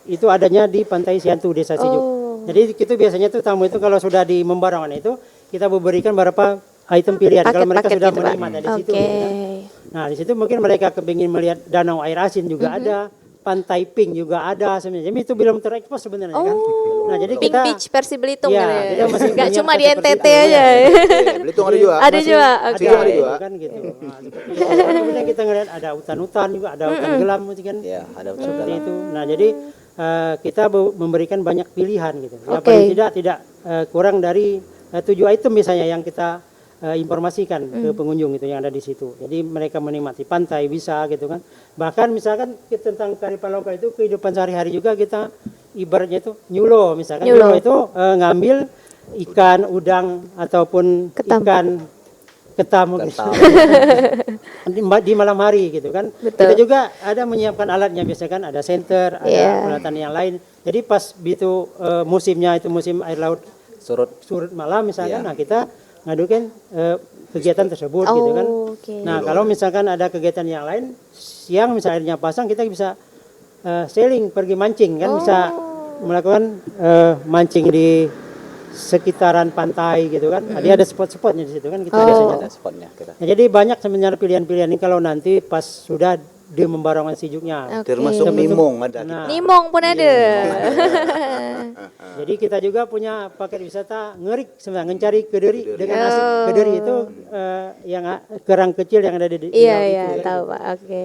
itu adanya di Pantai Siantu, Desa Sijuk. Jadi itu biasanya tuh tamu itu kalau sudah di Membarongan itu kita memberikan beberapa item pilihan kalau mereka Paket-paket sudah gitu, Pak. menikmati di situ. Oke. gitu kan. Nah, di situ mungkin mereka kepingin melihat danau air asin juga ada. Pantai Pink juga ada sebenarnya. Tapi itu belum terekspos sebenarnya kan. Nah, jadi Pink kita Beach Versi Belitung Iya, gitu ya. kita masih Nggak punya cuma di seperti NTT itu, aja. Belitung ada juga. Ada juga. ada, Oke. ada juga. kan gitu. Nah, seperti itu. Kemudian kita ngeliat ada hutan-hutan juga, ada hutan gelap gitu kan. Ya, ada Seperti itu. Nah, jadi kita memberikan banyak pilihan gitu. Ya, Oke. paling tidak kurang dari 7 item misalnya yang kita informasikan ke pengunjung itu yang ada di situ. Jadi mereka menikmati pantai bisa gitu kan. Bahkan misalkan tentang Kearifan lokal itu kehidupan sehari-hari juga kita ibaratnya itu nyulo misalkan. Nyulo. Nyulo itu ngambil ikan, udang ataupun Ketam. ikan ketam mungkin. Ketam. di malam hari gitu kan. Betul. Kita juga ada menyiapkan alatnya biasanya kan ada senter, ada Iya. peralatan yang lain. Jadi pas itu musimnya itu musim air laut Surut. surut malam misalkan, Iya. nah kita ngadukin kegiatan tersebut gitu kan. Oke. Nah kalau misalkan ada kegiatan yang lain siang misalnya airnya pasang kita bisa sailing pergi mancing kan bisa melakukan mancing di sekitaran pantai gitu kan. Jadi ada spot-spotnya di situ kan kita biasanya. Ada spotnya kita. Nah, jadi banyak sebenarnya pilihan-pilihan ini kalau nanti pas sudah di membarongan sijuknya. Oke. Termasuk Nimong ada. Nah, Nimong pun ada. jadi kita juga punya paket wisata ngerik sebenarnya mencari kediri dengan nasi kediri itu yang kerang kecil yang ada di Iya, laut iya, itu, kan. tahu Pak. Oke.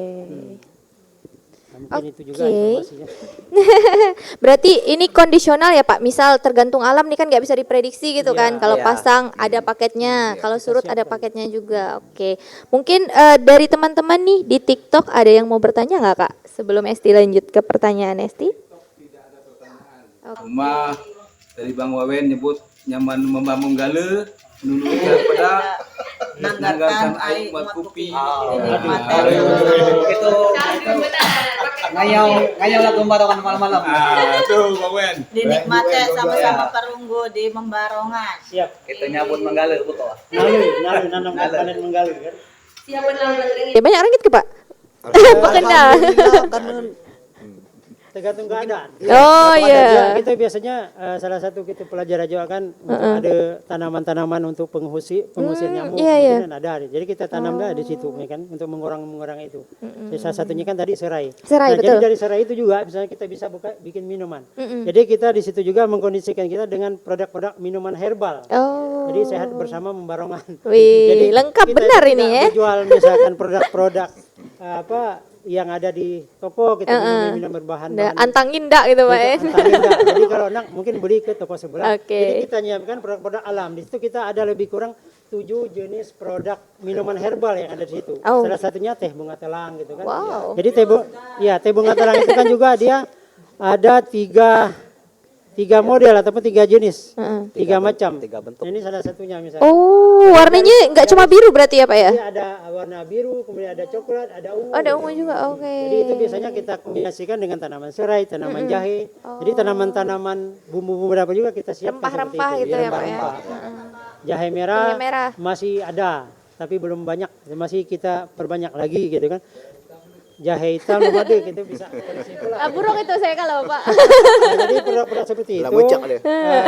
Nah, mungkin itu juga Oke. informasinya. Berarti ini kondisional ya Pak. Misal tergantung alam nih kan nggak bisa diprediksi gitu kan. Kalau Iya. pasang ada paketnya, kalau surut ada paketnya juga. Oke. Mungkin dari teman-teman nih di TikTok ada yang mau bertanya nggak Kak? Sebelum Esti lanjut ke pertanyaan Esti. Cuma dari Bang Wawen nyebut nyaman membangun gale menurut daripada menanggalkan air buat kopi. Itu ngayau lagu membarongan malam-malam. Tuh Bang Wawen. Dinikmati sama-sama perunggu di Membarongan. Siap. Kita nyambut menggale betul. Nalu nanam panen menggali kan. Ya banyak orang gitu Pak. Pengenal. Tergantung keadaan. Oh Pada iya. dia, kita biasanya salah satu kita pelajar juga kan untuk ada tanaman-tanaman untuk pengusir nyamuk iya, iya. mungkin ada. Jadi kita tanam dah di situ ya kan untuk mengurang itu. Jadi salah satunya kan tadi serai. Serai, Nah, betul. jadi dari serai itu juga misalnya kita bisa bikin minuman. Jadi kita di situ juga mengkondisikan kita dengan produk-produk minuman herbal. Oh. Jadi sehat bersama membarongan. Wih, lengkap kita benar tidak ini ya. Jual misalkan produk-produk yang ada di toko kita minum berbahan Antang indah gitu Pak ya. Jadi kalau nak mungkin beli ke toko sebelah. Oke. Jadi kita nyiapkan produk-produk alam. Di situ kita ada lebih kurang 7 jenis produk minuman herbal yang ada di situ. Oh. Salah satunya teh bunga telang gitu kan. Wow. Jadi teh bunga telang itu kan juga dia ada tiga model ataupun 3 jenis. 3 macam. 3 bentuk. Ini salah satunya misalnya. Oh, warnanya nggak cuma biru berarti ya Pak ya? Jadi ada warna biru, kemudian ada coklat, ada ungu. Oh, ada ungu juga. Oke. Jadi itu biasanya kita kombinasikan dengan tanaman serai, tanaman jahe. Jadi tanaman-tanaman bumbu-bumbu apa juga kita siapkan Rempah-rempah seperti itu. gitu ya, Pak ya. Rempah-rempah. Jahe merah, Jahe merah. masih ada, tapi belum banyak. Masih kita perbanyak lagi gitu kan. Jahe hitam belum ada, kita bisa koleksi pula. Buruk itu saya kalau Pak. Nah, jadi produk-produk seperti Lah, itu bocak dia.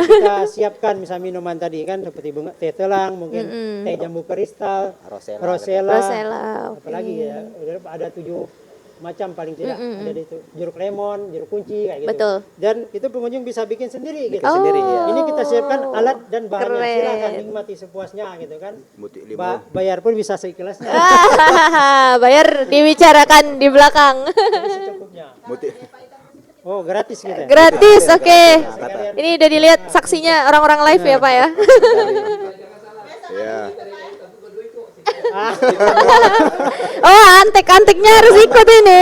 kita siapkan misal minuman tadi kan seperti bunga teh telang, mungkin teh jambu kristal, Rosella. Rosella. apalagi ya ada 7 macam paling tidak ada di itu jeruk lemon, jeruk kunci kayak gitu. Betul. Dan itu pengunjung bisa bikin sendiri gitu. sendiri, ya. Ini kita siapkan alat dan bahannya, Keren. silakan nikmati sepuasnya gitu kan. Butik limau. Bayar pun bisa seikhlasnya. Bayar dibicarakan di belakang. Secukupnya. Butik. Oh, gratis gitu. ya? Gratis, oke. Ini udah dilihat saksinya orang-orang live ya Pak ya. Ya. Oh, antek-anteknya harus ikut ini.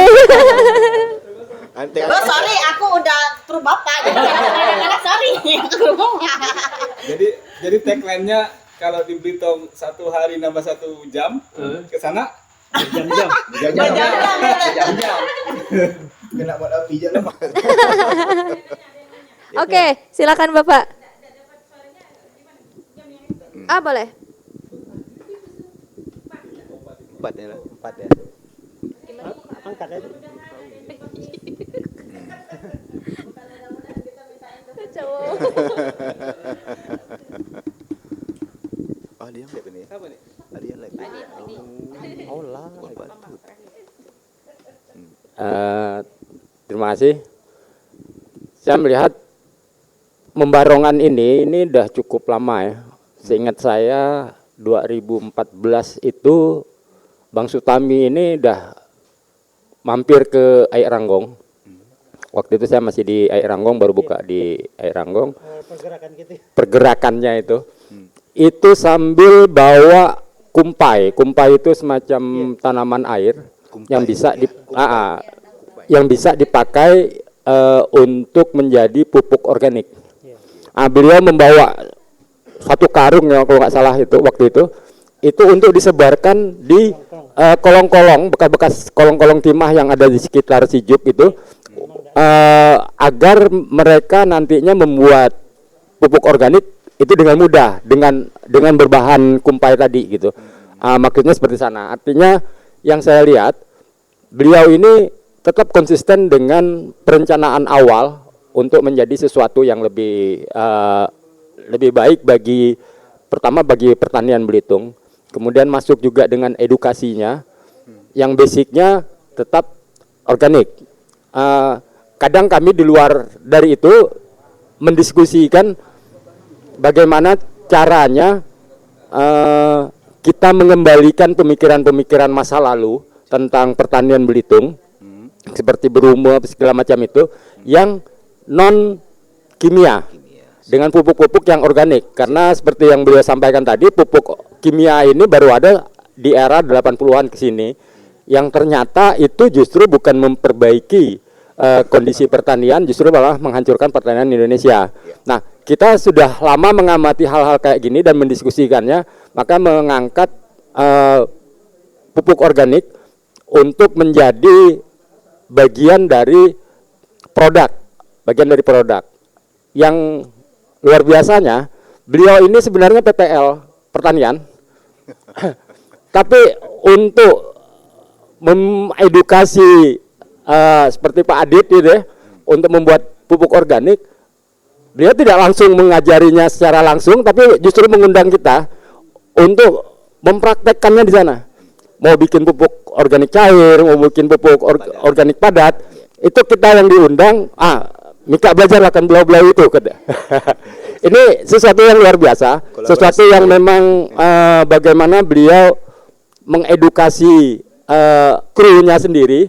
Antek. Oh sorry, aku udah true bapak. Jadi kadang-kadang sorry. Jadi tagline-nya kalau di Belitung 1 hari nambah 1 jam ke sana Jam-jam. jam-jam. Kena buat api je lah. Oke, silakan Bapak. Boleh. 4 ya lah. 4 ya. Angkat aja. Ah, dia lihat ini. Apa ni? Dia lihat. Oh lah. terima kasih. Saya melihat Membarongan ini udah cukup lama ya. Seingat saya 2014 itu Bang Sutami ini udah mampir ke Aik Ranggong. Waktu itu saya masih di Aik Ranggong, baru buka di Aik Ranggong. Pergerakan gitu. Pergerakannya itu sambil bawa kumpai. Kumpai itu semacam tanaman air yang bisa yang bisa dipakai untuk menjadi pupuk organik. Beliau membawa satu karung ya kalau nggak salah itu waktu itu untuk disebarkan di kolong-kolong, bekas-bekas kolong-kolong timah yang ada di sekitar Sijuk itu, agar mereka nantinya membuat pupuk organik itu dengan mudah, dengan berbahan kumpai tadi gitu. Maksudnya seperti sana. Artinya yang saya lihat, beliau ini tetap konsisten dengan perencanaan awal untuk menjadi sesuatu yang lebih baik bagi pertanian Belitung. Kemudian masuk juga dengan edukasinya yang basicnya tetap organik. Kadang kami di luar dari itu mendiskusikan bagaimana caranya kita mengembalikan pemikiran-pemikiran masa lalu tentang pertanian Belitung, seperti berumur segala macam itu, yang non kimia dengan pupuk-pupuk yang organik. Karena seperti yang beliau sampaikan tadi, pupuk kimia ini baru ada di era 80-an ke sini, yang ternyata itu justru bukan memperbaiki kondisi pertanian, justru malah menghancurkan pertanian Indonesia. Nah, kita sudah lama mengamati hal-hal kayak gini dan mendiskusikannya, maka mengangkat pupuk organik untuk menjadi bagian dari produk. Yang luar biasanya, beliau ini sebenarnya PPL pertanian, tapi untuk mengedukasi seperti Pak Adit gitu ya, untuk membuat pupuk organik, beliau tidak langsung mengajarinya secara langsung, tapi justru mengundang kita untuk mempraktekkannya di sana. Mau bikin pupuk organik cair, mau bikin pupuk organik padat, itu kita yang diundang. Mika belajar akan belau-belau itu. Ini sesuatu yang luar biasa, sesuatu yang memang bagaimana beliau mengedukasi krunya sendiri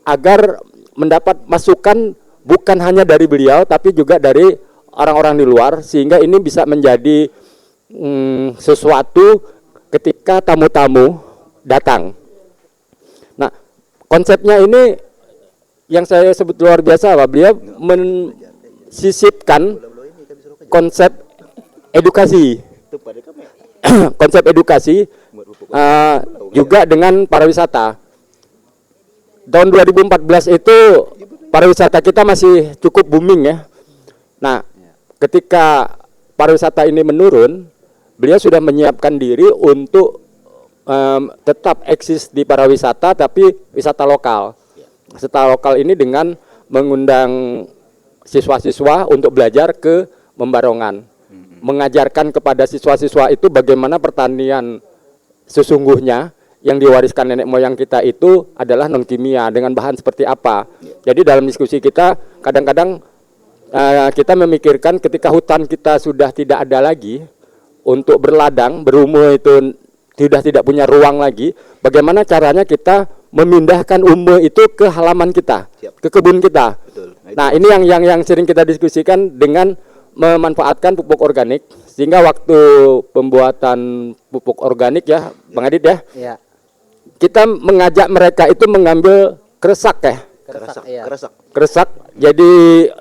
agar mendapat masukan bukan hanya dari beliau tapi juga dari orang-orang di luar, sehingga ini bisa menjadi sesuatu ketika tamu-tamu datang. Nah, konsepnya ini yang saya sebut luar biasa, Pak. Beliau mensisipkan konsep edukasi, konsep edukasi juga dengan pariwisata. Tahun 2014 itu pariwisata kita masih cukup booming ya. Nah, ketika pariwisata ini menurun, beliau sudah menyiapkan diri untuk tetap eksis di pariwisata tapi wisata lokal. Wisata lokal ini dengan mengundang siswa-siswa untuk belajar ke Membarongan, mengajarkan kepada siswa-siswa itu bagaimana pertanian sesungguhnya yang diwariskan nenek moyang kita itu adalah non kimia dengan bahan seperti apa. Jadi dalam diskusi kita kadang-kadang kita memikirkan ketika hutan kita sudah tidak ada lagi untuk berladang, berumur itu sudah tidak punya ruang lagi, bagaimana caranya kita memindahkan umur itu ke halaman kita, ke kebun kita. Betul. Nah, ini yang sering kita diskusikan dengan memanfaatkan pupuk organik, sehingga waktu pembuatan pupuk organik ya, Bang Adit ya, kita mengajak mereka itu mengambil keresak ya. Keresak, jadi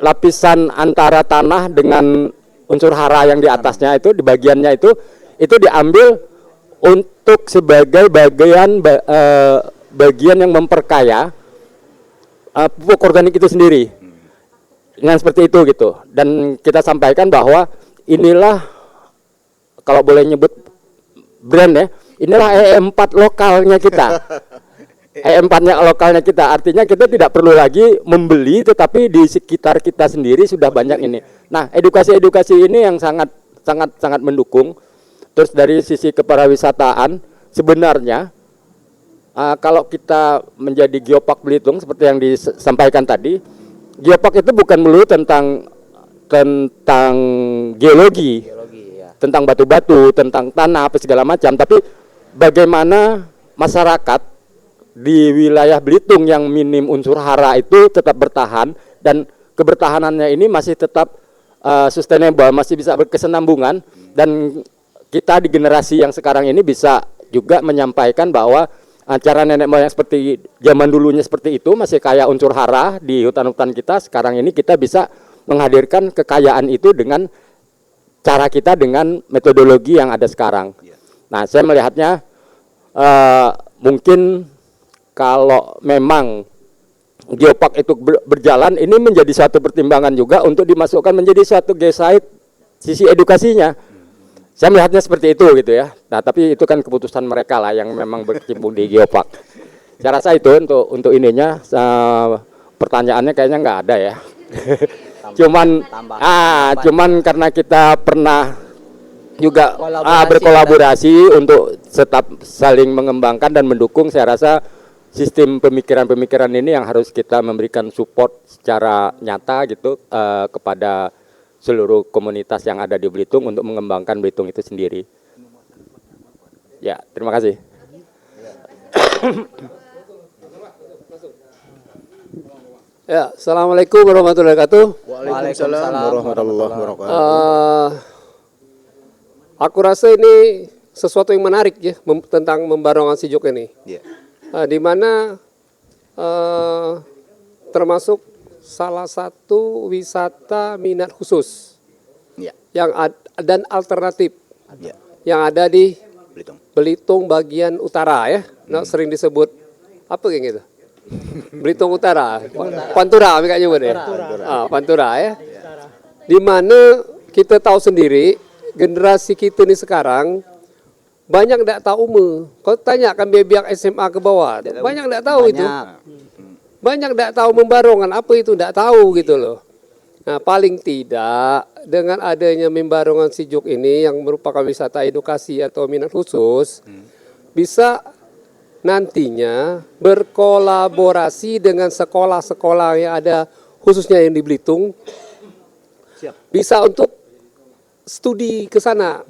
lapisan antara tanah dengan unsur hara yang di atasnya itu, di bagiannya itu diambil untuk sebagai bagian yang memperkaya pupuk organik itu sendiri. Dengan seperti itu gitu. Dan kita sampaikan bahwa inilah, kalau boleh nyebut brand ya, inilah E4 lokalnya kita. E4-nya lokalnya kita, artinya kita tidak perlu lagi membeli, tetapi di sekitar kita sendiri sudah banyak ini. Nah, edukasi ini yang sangat mendukung. Terus dari sisi kepariwisataan, sebenarnya kalau kita menjadi Geopark Belitung seperti yang disampaikan tadi, geopark itu bukan melulu tentang geologi, ya. tentang batu-batu, tentang tanah apa segala macam, tapi bagaimana masyarakat di wilayah Belitung yang minim unsur hara itu tetap bertahan, dan kebertahanannya ini masih tetap sustainable, masih bisa berkesinambungan, dan kita di generasi yang sekarang ini bisa juga menyampaikan bahwa cara nenek moyang seperti zaman dulunya seperti itu masih kaya unsur hara di hutan-hutan kita. Sekarang ini kita bisa menghadirkan kekayaan itu dengan cara kita, dengan metodologi yang ada sekarang. Nah, saya melihatnya mungkin kalau memang geopark itu berjalan, ini menjadi suatu pertimbangan juga untuk dimasukkan menjadi suatu geosite sisi edukasinya. Saya melihatnya seperti itu gitu ya. Nah, tapi itu kan keputusan mereka lah yang memang berkecimpung di geopark. Saya rasa itu untuk ininya, pertanyaannya kayaknya nggak ada ya. Cuman karena kita pernah juga berkolaborasi untuk tetap saling mengembangkan dan mendukung, saya rasa sistem pemikiran-pemikiran ini yang harus kita memberikan support secara nyata gitu kepada seluruh komunitas yang ada di Belitung untuk mengembangkan Belitung itu sendiri. Ya, terima kasih. Ya, assalamualaikum warahmatullahi wabarakatuh. Waalaikumsalam warahmatullahi wabarakatuh. Aku rasa ini sesuatu yang menarik ya tentang Membarongan Sijuk ini. Iya. Di mana termasuk salah satu wisata minat khusus Iya. dan alternatif Iya. yang ada di Belitung. Belitung bagian utara ya. Nah, sering disebut apa kayak gitu? Belitung Utara, Pantura kayaknya bener. Pantura ya. Di mana kita tahu sendiri generasi kita ini sekarang banyak tidak tahu Kau tanyakan biak SMA ke bawah, banyak tidak tahu itu. Banyak tidak tahu Membarongan apa itu, tidak tahu gitu loh. Nah, paling tidak dengan adanya Membarongan Sijuk ini yang merupakan wisata edukasi atau minat khusus, bisa nantinya berkolaborasi dengan sekolah-sekolah yang ada khususnya yang di Belitung, bisa untuk studi ke sana.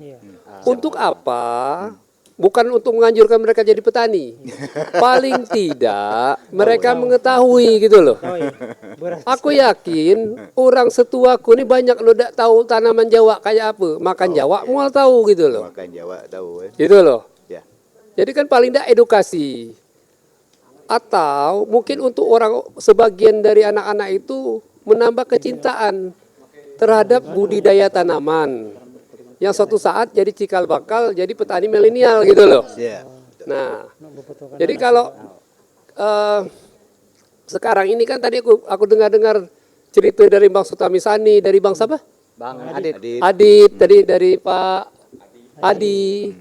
Untuk apa? Bukan untuk menganjurkan mereka jadi petani. Paling tidak mereka mengetahui gitu loh. Aku yakin orang setuaku ini banyak lo tidak tahu tanaman Jawa kayak apa. Makan Jawa mual tahu gitu loh. Makan Jawa tahu. Gitu loh. Ya. Jadi kan paling tidak edukasi. Atau mungkin untuk orang sebagian dari anak-anak itu menambah kecintaan terhadap budidaya tanaman. Yang suatu saat jadi cikal bakal jadi petani milenial gitu loh. Iya. Nah, jadi kalau sekarang ini kan tadi aku dengar cerita dari Bang Sutamisani, dari Bang siapa? Bang Adit. Adit tadi dari Pak Adi,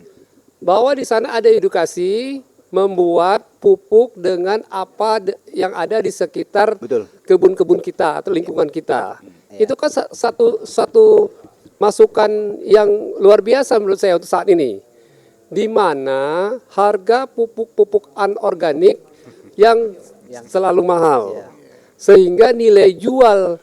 bahwa di sana ada edukasi membuat pupuk dengan apa yang ada di sekitar Betul. kebun-kebun kita atau lingkungan kita. Itu kan satu masukan yang luar biasa menurut saya untuk saat ini, di mana harga pupuk-pupuk anorganik yang selalu mahal, sehingga nilai jual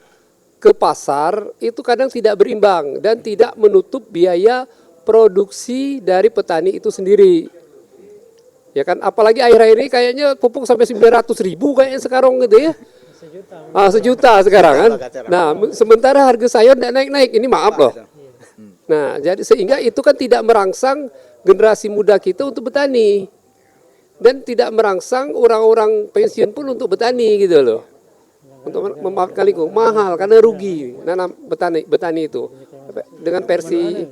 ke pasar itu kadang tidak berimbang dan tidak menutup biaya produksi dari petani itu sendiri. Ya kan, apalagi akhir-akhir ini kayaknya pupuk sampai 900.000 kayaknya sekarang gitu ya. Sejuta sekarang kan. Nah, sementara harga sayur tidak naik-naik. Ini maaf loh. Nah, jadi sehingga itu kan tidak merangsang generasi muda kita untuk bertani. Dan tidak merangsang orang-orang pensiun pun untuk bertani gitu loh. Untuk memaafkan lingkungan mahal karena rugi nanam bertani itu. Dengan versi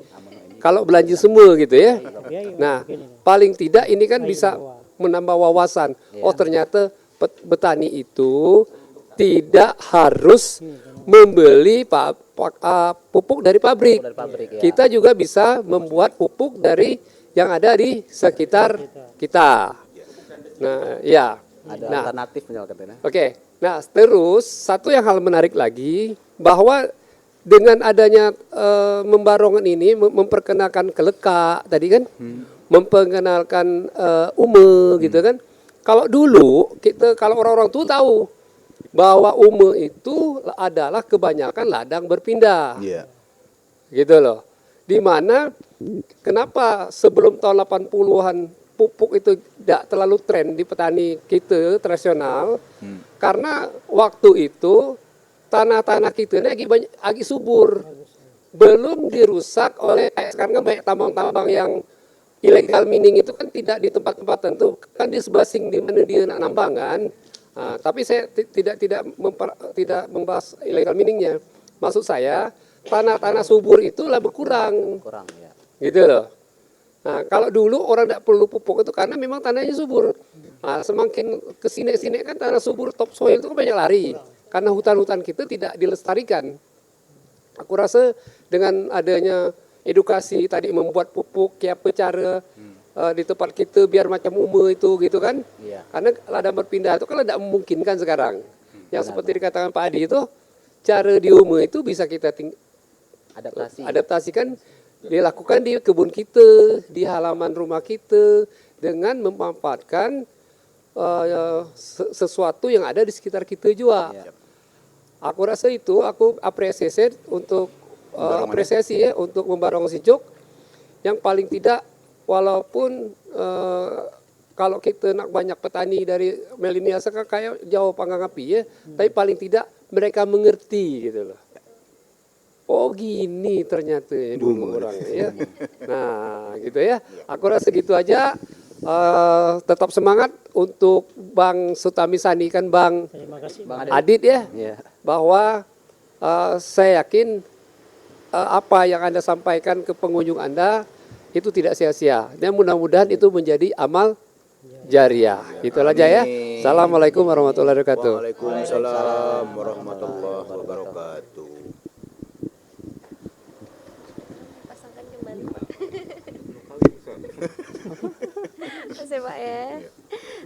kalau belanja semua gitu ya. Nah, paling tidak ini kan bisa menambah wawasan. Oh, ternyata petani itu tidak harus membeli pupuk dari pabrik. Kita juga bisa membuat pupuk dari yang ada di sekitar kita. Nah, ya. Ada alternatifnya katanya. Oke. Nah, terus satu yang hal menarik lagi bahwa dengan adanya Membarongan ini memperkenalkan keleka tadi kan, memperkenalkan ume gitu kan. Kalau dulu kita kalau orang-orang tua tahu bahwa Ume itu adalah kebanyakan ladang berpindah. Iya. Gitu loh. Di mana kenapa sebelum tahun 80-an pupuk itu tidak terlalu tren di petani kita tradisional? Karena waktu itu tanah-tanah kita ini lagi subur. Belum dirusak oleh sekarang kan banyak tambang-tambang yang illegal mining itu kan tidak di tempat-tempat tertentu, kan di sebelah sing di mana dia nak nambang kan. Nah, tapi saya tidak membahas illegal miningnya. Maksud saya tanah-tanah subur itulah berkurang, Kurang ya. gitu loh. Nah, kalau dulu orang tidak perlu pupuk itu karena memang tanahnya subur. Nah, semakin kesini-sini kan tanah subur topsoil itu kan banyak lari karena hutan-hutan kita tidak dilestarikan. Aku rasa dengan adanya edukasi tadi membuat pupuk, kayak apa cara di tempat kita biar macam Ume itu gitu kan. Iya. Karena ladang berpindah itu kan tidak memungkinkan sekarang. Yang seperti dikatakan Pak Adi itu, cara di Ume itu bisa kita adaptasikan, dilakukan di kebun kita, di halaman rumah kita, dengan memanfaatkan sesuatu yang ada di sekitar kita juga. Aku rasa itu, aku apresiasi untuk untuk membarong sijuk yang paling tidak walaupun kalau kita nak banyak petani dari milenial sekarang kayak jauh panggang api ya, tapi paling tidak mereka mengerti gitu loh. Oh gini ternyata ya dulu orang ya. Nah gitu ya. Aku rasa gitu aja. Tetap semangat untuk Bang Sutamisani kan Bang Terima kasih. Adit ya. Iya. Bahwa saya yakin apa yang Anda sampaikan ke pengunjung Anda itu tidak sia-sia. Dan mudah-mudahan itu menjadi amal jariah. Itulah aja ya. Assalamualaikum warahmatullahi wabarakatuh. Waalaikumsalam warahmatullahi wabarakatuh. Pasangkan kembali. Masih Pak ya.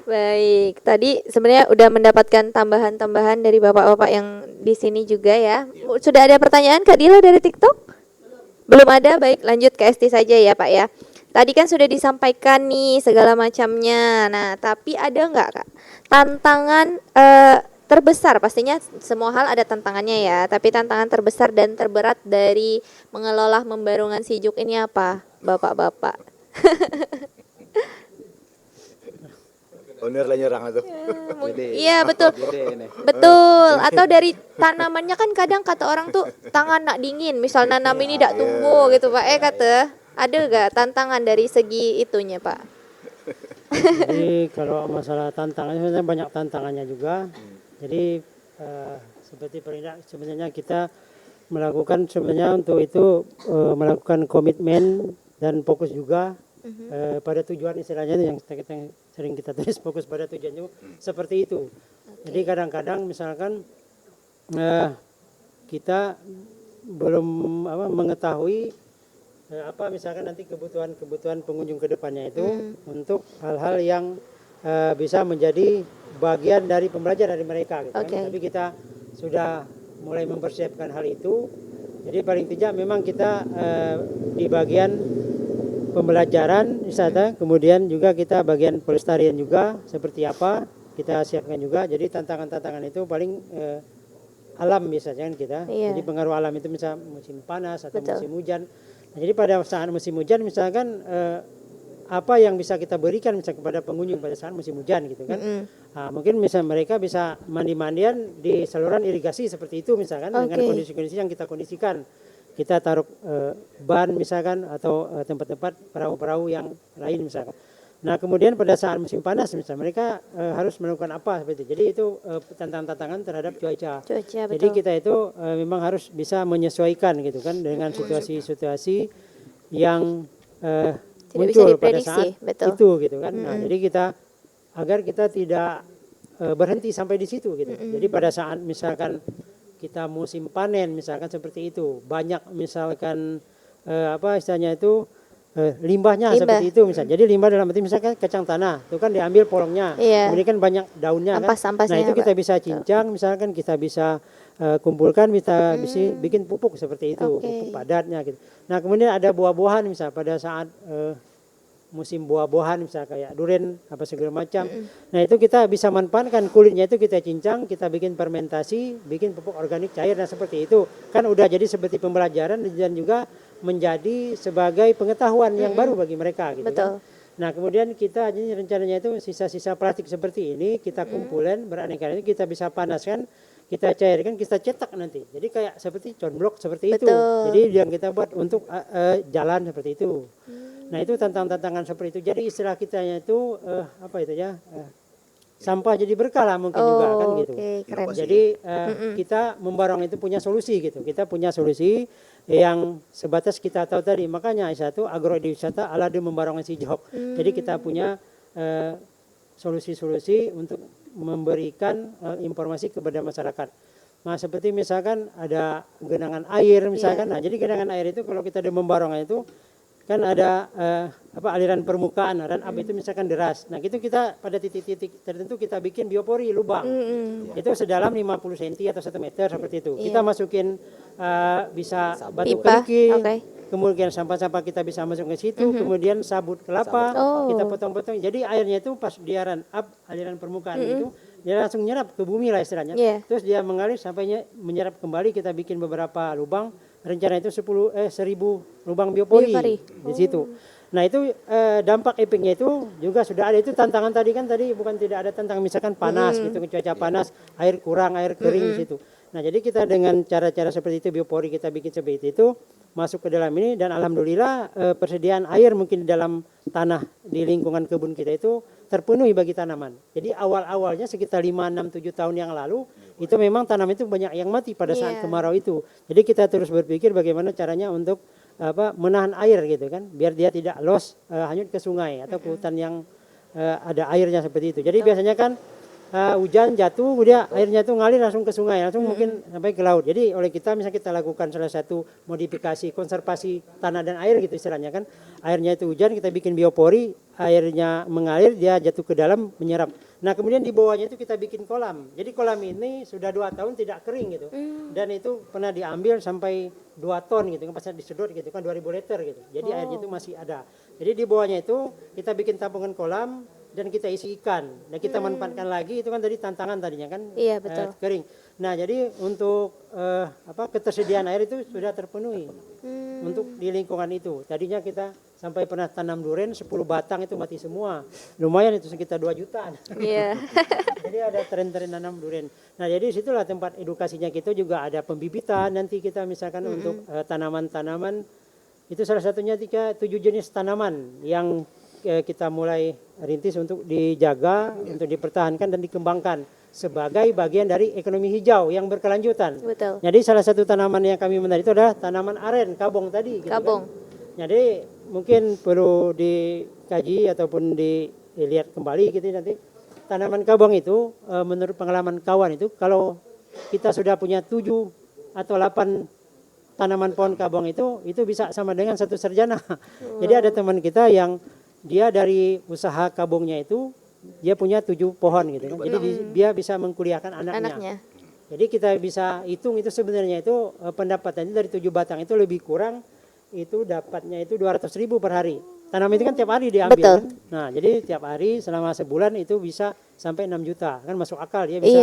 Baik, tadi sebenarnya udah mendapatkan tambahan-tambahan dari bapak-bapak yang di sini juga ya. Sudah ada pertanyaan Kak Dila dari TikTok? Belum ada, baik lanjut ke Esti saja ya Pak ya. Tadi kan sudah disampaikan nih segala macamnya. Nah, tapi ada nggak Kak tantangan terbesar? Pastinya semua hal ada tantangannya ya. Tapi tantangan terbesar dan terberat dari mengelola membarungan sijuk ini apa, bapak-bapak? Owner lah nyerang itu. Iya betul, betul. Atau dari tanamannya kan kadang kata orang tuh tangan nak dingin, misal nanam ini tidak tumbuh gitu Pak. Kata ada gak tantangan dari segi itunya Pak? Jadi kalau masalah tantangan sebenarnya banyak tantangannya juga. Jadi seperti Perindak sebenarnya kita melakukan sebenarnya untuk itu melakukan komitmen dan fokus juga pada tujuan istilahnya itu yang sering kita tulis fokus pada tujuannya seperti itu. Jadi kadang-kadang misalkan kita belum mengetahui apa misalkan nanti kebutuhan pengunjung ke depannya itu untuk hal-hal yang bisa menjadi bagian dari pembelajaran dari mereka gitu kan. Tapi kita sudah mulai mempersiapkan hal itu. Jadi paling tidak memang kita di bagian pembelajaran wisata, kemudian juga kita bagian pelestarian juga seperti apa kita siapkan juga. Jadi tantangan-tantangan itu paling alam misalnya kan kita. Jadi pengaruh alam itu misalnya musim panas atau musim hujan. Nah, jadi pada saat musim hujan misalkan apa yang bisa kita berikan misalnya kepada pengunjung pada saat musim hujan gitu kan. Nah, mungkin misalnya mereka bisa mandi-mandian di saluran irigasi seperti itu misalkan dengan kondisi-kondisi yang kita kondisikan. Kita taruh ban misalkan atau tempat-tempat perahu-perahu yang lain misalkan. Nah kemudian pada saat musim panas misalnya mereka harus melakukan apa seperti itu. Jadi itu tantangan-tantangan terhadap cuaca. Jadi kita itu memang harus bisa menyesuaikan gitu kan dengan situasi-situasi yang muncul pada saat itu gitu kan. Nah jadi kita agar kita tidak berhenti sampai di situ gitu. Jadi pada saat misalkan kita musim panen misalkan seperti itu banyak misalkan apa istilahnya itu limbahnya seperti itu misalnya. Jadi limbah dalam arti misalkan kacang tanah itu kan diambil polongnya, kemudian kan banyak daunnya kan. Nah itu kita bisa cincang misalkan kita bisa kumpulkan bisa bikin pupuk seperti itu, pupuk padatnya gitu. Nah kemudian ada buah-buahan misalnya pada saat musim buah-buahan misalnya kayak durian apa segala macam. Nah itu kita bisa manfaatkan kulitnya itu kita cincang, kita bikin fermentasi, bikin pupuk organik cair dan seperti itu. Kan udah jadi seperti pembelajaran dan juga menjadi sebagai pengetahuan yang baru bagi mereka gitu Betul. kan. Nah kemudian kita jadi rencananya itu sisa-sisa plastik seperti ini kita kumpulin beraneka ini kita bisa panaskan, kita cairkan, kita cetak nanti. Jadi kayak seperti conblok seperti itu. Betul. Jadi yang kita buat untuk jalan seperti itu. Nah itu tantangan seperti itu. Jadi istilah kitanya itu apa itu ya? Sampah jadi berkah lah mungkin juga kan gitu. Oke, keren. Jadi kita membarong itu punya solusi gitu. Kita punya solusi yang sebatas kita tahu tadi. Makanya satu agrowisata ala de membarong si job. Jadi kita punya solusi-solusi untuk memberikan informasi kepada masyarakat. Nah seperti misalkan ada genangan air misalkan. Nah jadi genangan air itu kalau kita ada membarong itu kan ada aliran permukaan dan itu misalkan deras. Nah itu kita pada titik-titik tertentu kita bikin biopori lubang. Itu sedalam 50 cm atau 1 meter seperti itu. Kita masukin bisa batu Pipa, kerikil, oke. kemudian sampah-sampah kita bisa masuk ke situ, kemudian sabut kelapa kita potong-potong. Jadi airnya itu pas dia run up aliran permukaan itu dia langsung nyerap ke bumi lah istilahnya. Terus dia mengalir sampai menyerap kembali. Kita bikin beberapa lubang. Rencana itu 1000 lubang biopori di situ. Nah itu dampak efeknya itu juga sudah ada. Itu tantangan tadi kan tadi bukan tidak ada tantangan misalkan panas gitu, cuaca panas, air kurang, air kering di situ. Nah jadi kita dengan cara-cara seperti itu biopori kita bikin seperti itu masuk ke dalam ini dan alhamdulillah persediaan air mungkin di dalam tanah di lingkungan kebun kita itu terpenuhi bagi tanaman. Jadi awal-awalnya sekitar 5, 6, 7 tahun yang lalu itu memang tanaman itu banyak yang mati pada saat kemarau itu. Jadi kita terus berpikir bagaimana caranya untuk menahan air gitu kan, biar dia tidak loss hanyut ke sungai atau ke hutan yang ada airnya seperti itu. Jadi biasanya kan hujan jatuh, dia airnya itu ngalir langsung ke sungai, langsung mungkin sampai ke laut. Jadi oleh kita misalnya kita lakukan salah satu modifikasi konservasi tanah dan air gitu istilahnya kan. Airnya itu hujan kita bikin biopori, airnya mengalir dia jatuh ke dalam menyerap. Nah kemudian di bawahnya itu kita bikin kolam. Jadi kolam ini sudah 2 tahun tidak kering gitu. Dan itu pernah diambil sampai 2 ton gitu kan pas disedot gitu kan 2000 liter gitu. Jadi airnya itu masih ada. Jadi di bawahnya itu kita bikin tampungan kolam dan kita isi ikan. Nah kita manfaatkan lagi itu kan tadi tantangan tadinya kan kering. Nah jadi untuk ketersediaan air itu sudah terpenuhi untuk di lingkungan itu. Tadinya kita sampai pernah tanam durian 10 batang itu mati semua. Lumayan itu sekitar 2 jutaan. Jadi ada tren-tren nanam durian. Nah jadi situlah tempat edukasinya kita juga ada pembibitan. Nanti kita misalkan untuk tanaman-tanaman itu salah satunya 7 jenis tanaman yang kita mulai rintis untuk dijaga, untuk dipertahankan dan dikembangkan sebagai bagian dari ekonomi hijau yang berkelanjutan. Betul. Jadi salah satu tanaman yang kami menarik itu adalah tanaman aren, kabong tadi. Gitu Kabong. Kan. Jadi mungkin perlu dikaji ataupun dilihat kembali gitu nanti. Tanaman kabong itu menurut pengalaman kawan itu kalau kita sudah punya 7 atau 8 tanaman pohon kabong itu bisa sama dengan 1 sarjana. Jadi ada teman kita yang dia dari usaha kabongnya itu dia punya 7 pohon gitu kan. Jadi dia bisa mengkuliahkan anaknya. Jadi kita bisa hitung itu sebenarnya itu pendapatannya dari 7 batang itu lebih kurang itu dapatnya itu 200.000 per hari. Tanam itu kan tiap hari diambil. Kan? Nah, jadi tiap hari selama sebulan itu bisa sampai 6 juta. Kan masuk akal dia bisa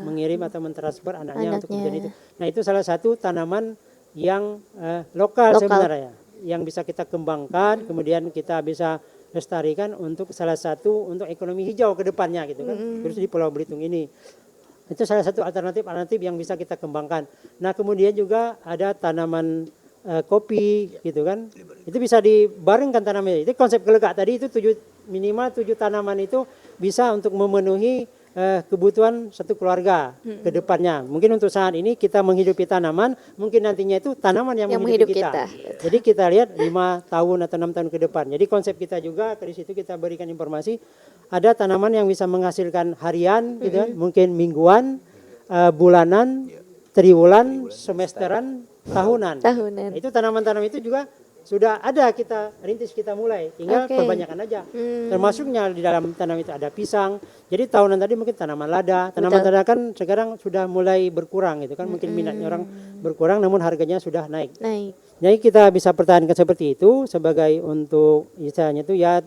mengirim atau mentransfer anaknya untuk kemudian itu. Nah, itu salah satu tanaman yang lokal sebenarnya yang bisa kita kembangkan, kemudian kita bisa lestarikan untuk salah satu untuk ekonomi hijau ke depannya gitu kan. Terus di Pulau Belitung ini. Itu salah satu alternatif yang bisa kita kembangkan. Nah, kemudian juga ada tanaman kopi gitu kan. Itu bisa dibarengkan tanamannya. Itu konsep gelegak tadi itu minimal 7 tanaman itu bisa untuk memenuhi kebutuhan satu keluarga ke depannya. Mungkin untuk saat ini kita menghidupi tanaman, mungkin nantinya itu tanaman yang menghidupi kita. Jadi kita lihat 5 tahun atau 6 tahun ke depan. Jadi konsep kita juga dari situ kita berikan informasi ada tanaman yang bisa menghasilkan harian gitu kan, mungkin mingguan, bulanan, triwulan, semesteran, tahunan. Itu tanaman-tanaman itu juga sudah ada kita rintis, kita mulai, tinggal Oke. perbanyakkan aja. Termasuknya di dalam tanam itu ada pisang. Jadi tahunan tadi mungkin tanaman lada. Tanaman lada kan sekarang sudah mulai berkurang gitu kan. Mungkin minatnya orang berkurang namun harganya sudah naik. Naik. Jadi kita bisa pertahankan seperti itu sebagai untuk istilahnya itu ya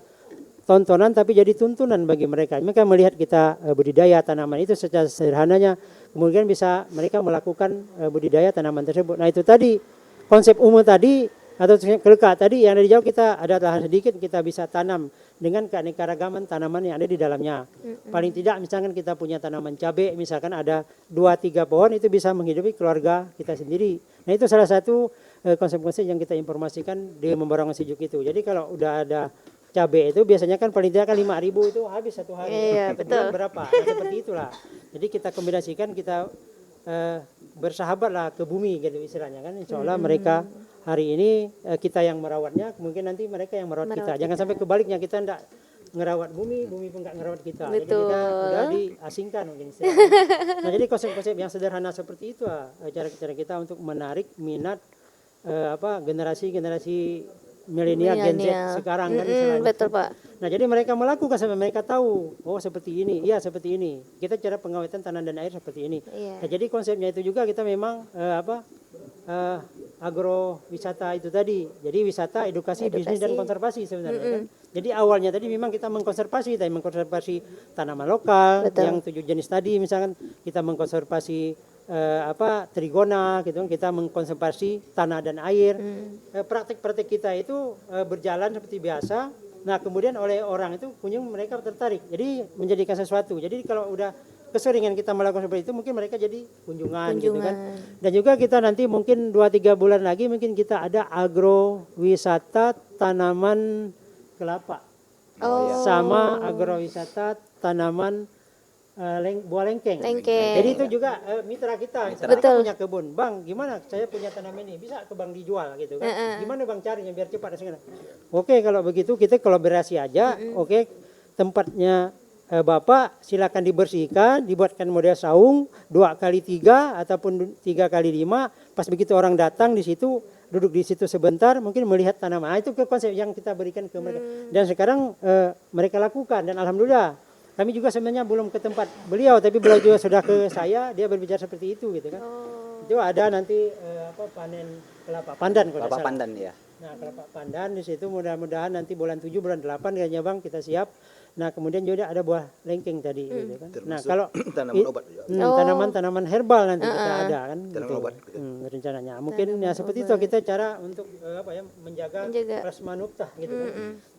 tontonan tapi jadi tuntunan bagi mereka. Mereka melihat kita budidaya tanaman itu secara sederhananya, kemudian bisa mereka melakukan budidaya tanaman tersebut. Nah itu tadi konsep umum tadi atau keleka tadi yang ada di jauh, kita ada lahan sedikit, kita bisa tanam dengan keanekaragaman tanaman yang ada di dalamnya. Paling tidak misalkan kita punya tanaman cabai, misalkan ada 2-3 pohon, itu bisa menghidupi keluarga kita sendiri. Nah itu salah satu konsep-konsep yang kita informasikan di Membarongan Sejuk itu. Jadi kalau udah ada cabai itu biasanya kan paling tidak kan 5.000 itu habis satu hari. Iya, Satu betul. bulan berapa? Nah, seperti itulah. Jadi kita kombinasikan, kita bersahabatlah ke bumi gitu istilahnya kan. Insya Allah mereka hari ini kita yang merawatnya, mungkin nanti mereka yang merawat kita. Jangan sampai kebaliknya, kita enggak ngerawat bumi, bumi pun enggak ngerawat kita. Jadi kita udah diasingkan mungkin istilahnya. Nah jadi konsep-konsep yang sederhana seperti itu cara-cara kita untuk menarik minat generasi milenial Gen Z sekarang kan istilahnya. Betul Pak. Nah jadi mereka melakukan sampai mereka tahu, oh seperti ini, iya seperti ini. Kita cara pengawetan tanah dan air seperti ini. Iya. Nah, jadi konsepnya itu juga kita memang agrowisata itu tadi. Jadi wisata, edukasi, bisnis dan konservasi sebenarnya kan. Jadi awalnya tadi memang kita mengkonservasi tanaman lokal. Betul. Yang 7 jenis tadi, misalkan kita mengkonservasi trigona gitu kan, kita mengkonservasi tanah dan air. Praktek-praktek kita itu berjalan seperti biasa. Nah kemudian oleh orang itu kunjung mereka tertarik, jadi menjadikan sesuatu. Jadi kalau udah keseringan kita melakukan seperti itu, mungkin mereka jadi kunjungan. Gitu kan. Dan juga kita nanti mungkin 2-3 bulan lagi mungkin kita ada agrowisata tanaman kelapa. Sama agrowisata tanaman buah lengkeng. Jadi itu juga mitra kita. Misalnya kita punya kebun, Bang, gimana? Saya punya tanaman ini, bisa ke Bang dijual gitu kan? Gimana Bang carinya biar cepat? Oke, kalau begitu kita kolaborasi aja. Oke, tempatnya Bapak silakan dibersihkan, dibuatkan model saung 2x3 ataupun 3x5. Pas begitu orang datang di situ, duduk di situ sebentar, mungkin melihat tanaman. Itu konsep yang kita berikan ke mereka. Dan sekarang mereka lakukan dan alhamdulillah. Kami juga sebenarnya belum ke tempat beliau, tapi beliau juga sudah ke saya, dia berbicara seperti itu gitu kan. Itu ada nanti panen kelapa pandan kalau Kelapa tidak salah. pandan ya. Nah, kelapa pandan di situ mudah-mudahan nanti bulan 7 bulan 8 kayaknya Bang kita siap. Nah, kemudian juga ada buah lengkeng tadi gitu kan. Nah, kalau tanaman obat juga. tanaman herbal nanti kita ada kan Tanaman gitu. obat gitu. Rencananya. Mungkin ya seperti itu kita cara untuk menjaga plasma nuktah gitu kan.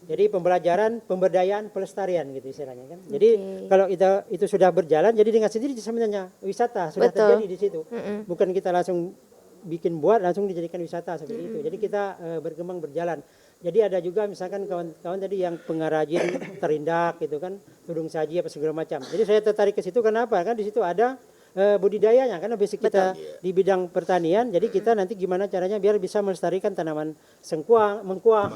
Jadi pembelajaran, pemberdayaan, pelestarian gitu istilahnya kan. Jadi kalau itu sudah berjalan, jadi dengan sendiri sebenarnya wisata sudah terjadi di situ. Bukan kita langsung bikin buat langsung dijadikan wisata seperti itu. Jadi kita berkembang berjalan. Jadi ada juga misalkan kawan-kawan tadi yang pengrajin terindak gitu kan, tudung saji apa segala macam. Jadi saya tertarik ke situ kenapa? Kan di situ ada budidayanya, karena basic kita di bidang pertanian. Jadi kita nanti gimana caranya biar bisa melestarikan tanaman mengkuang.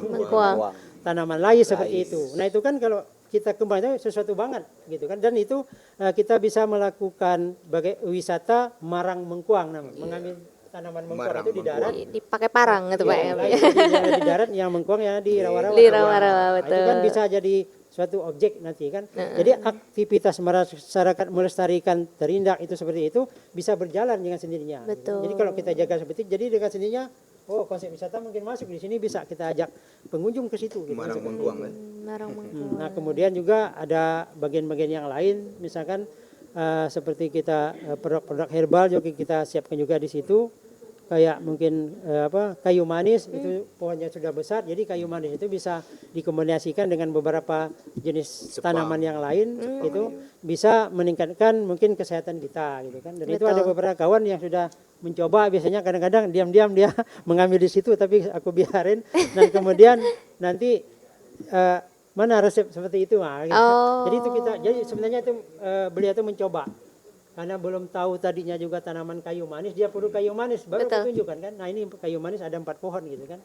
Tanaman lais seperti itu. Nah itu kan kalau kita kembali itu sesuatu banget gitu kan. Dan itu kita bisa melakukan bagai wisata marang mengkuang namanya. Mengambil tanaman mengkuang itu di darat. Dipakai parang gitu Pak. Di darat yang mengkuang ya di rawa-rawa. Di rawa-rawa, betul. Itu kan bisa jadi suatu objek nanti kan. Jadi aktivitas masyarakat melestarikan terindak itu seperti itu bisa berjalan dengan sendirinya. Betul. Jadi kalau kita jaga seperti itu, jadi dengan sendirinya konsep wisata mungkin masuk di sini, bisa kita ajak pengunjung ke situ gitu. Marang mengkuang kan. Nah, kemudian juga ada bagian-bagian yang lain, misalkan seperti kita produk-produk herbal juga kita siapkan juga di situ. Kayak mungkin kayu manis itu pohonnya sudah besar, jadi kayu manis itu bisa dikombinasikan dengan beberapa jenis tanaman yang lain, itu bisa meningkatkan mungkin kesehatan kita gitu kan. Dan itu ada beberapa kawan yang sudah mencoba, biasanya kadang-kadang diam-diam dia mengambil di situ tapi aku biarin, dan kemudian nanti mana resep seperti itu gitu. Jadi sebenarnya itu beliau itu mencoba. Karena belum tahu tadinya juga tanaman kayu manis, dia perlu kayu manis baru tunjukkan kan. Nah ini kayu manis ada 4 pohon gitu kan.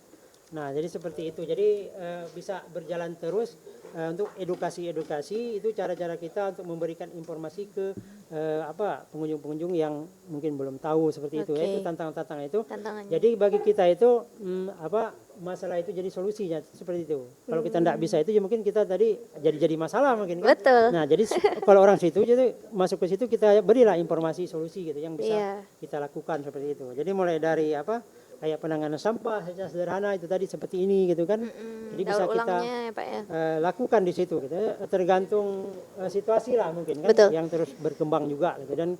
Nah, jadi seperti itu. Jadi bisa berjalan terus untuk edukasi-edukasi itu cara-cara kita untuk memberikan informasi ke pengunjung-pengunjung yang mungkin belum tahu seperti itu. Oke. Itu tantangan-tantangan itu. Tantangannya. Jadi bagi kita itu masalah itu jadi solusinya seperti itu. Kalau kita tidak bisa itu ya mungkin kita tadi jadi masalah mungkin kan. Betul. Nah, jadi kalau orang situ jadi masuk ke situ kita berilah informasi solusi gitu yang bisa Iya. kita lakukan seperti itu. Jadi mulai dari kayak penanganan sampah secara sederhana itu tadi seperti ini gitu kan. Jadi bisa Daur kita ulangnya ya Pak ya. lakukan di situ gitu. Tergantung situasi lah mungkin kan Betul. yang terus berkembang juga gitu. Dan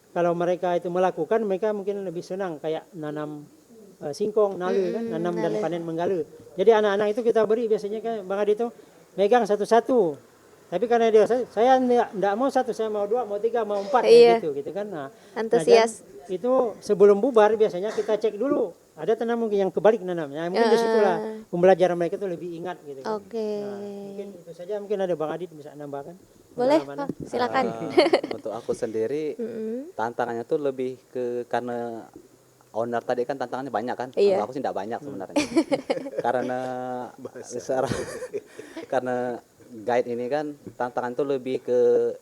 kalau mereka itu melakukan mereka mungkin lebih senang kayak nanam singkong, nalu kan, nanam dan panen menggalu. Jadi anak-anak itu kita beri biasanya kan Bang Adi itu megang satu-satu. Tapi karena dia saya enggak mau satu, saya mau dua, mau tiga, mau empat Iya. gitu kan. Nah, Antusias. itu sebelum bubar biasanya kita cek dulu. Ada tanam mungkin yang kebalik nanamnya. Mungkin di situlah pembelajaran mereka itu lebih ingat gitu. Oke. Nah, mungkin itu saja mungkin ada Bang Adit bisa nambahkan. Boleh pengalamannya. Pak, silakan. Untuk aku sendiri tantangannya tuh lebih ke karena owner tadi kan tantangannya banyak kan. Iya. Kalau aku sih tidak banyak sebenarnya. karena karena guide ini kan tantangan tuh lebih ke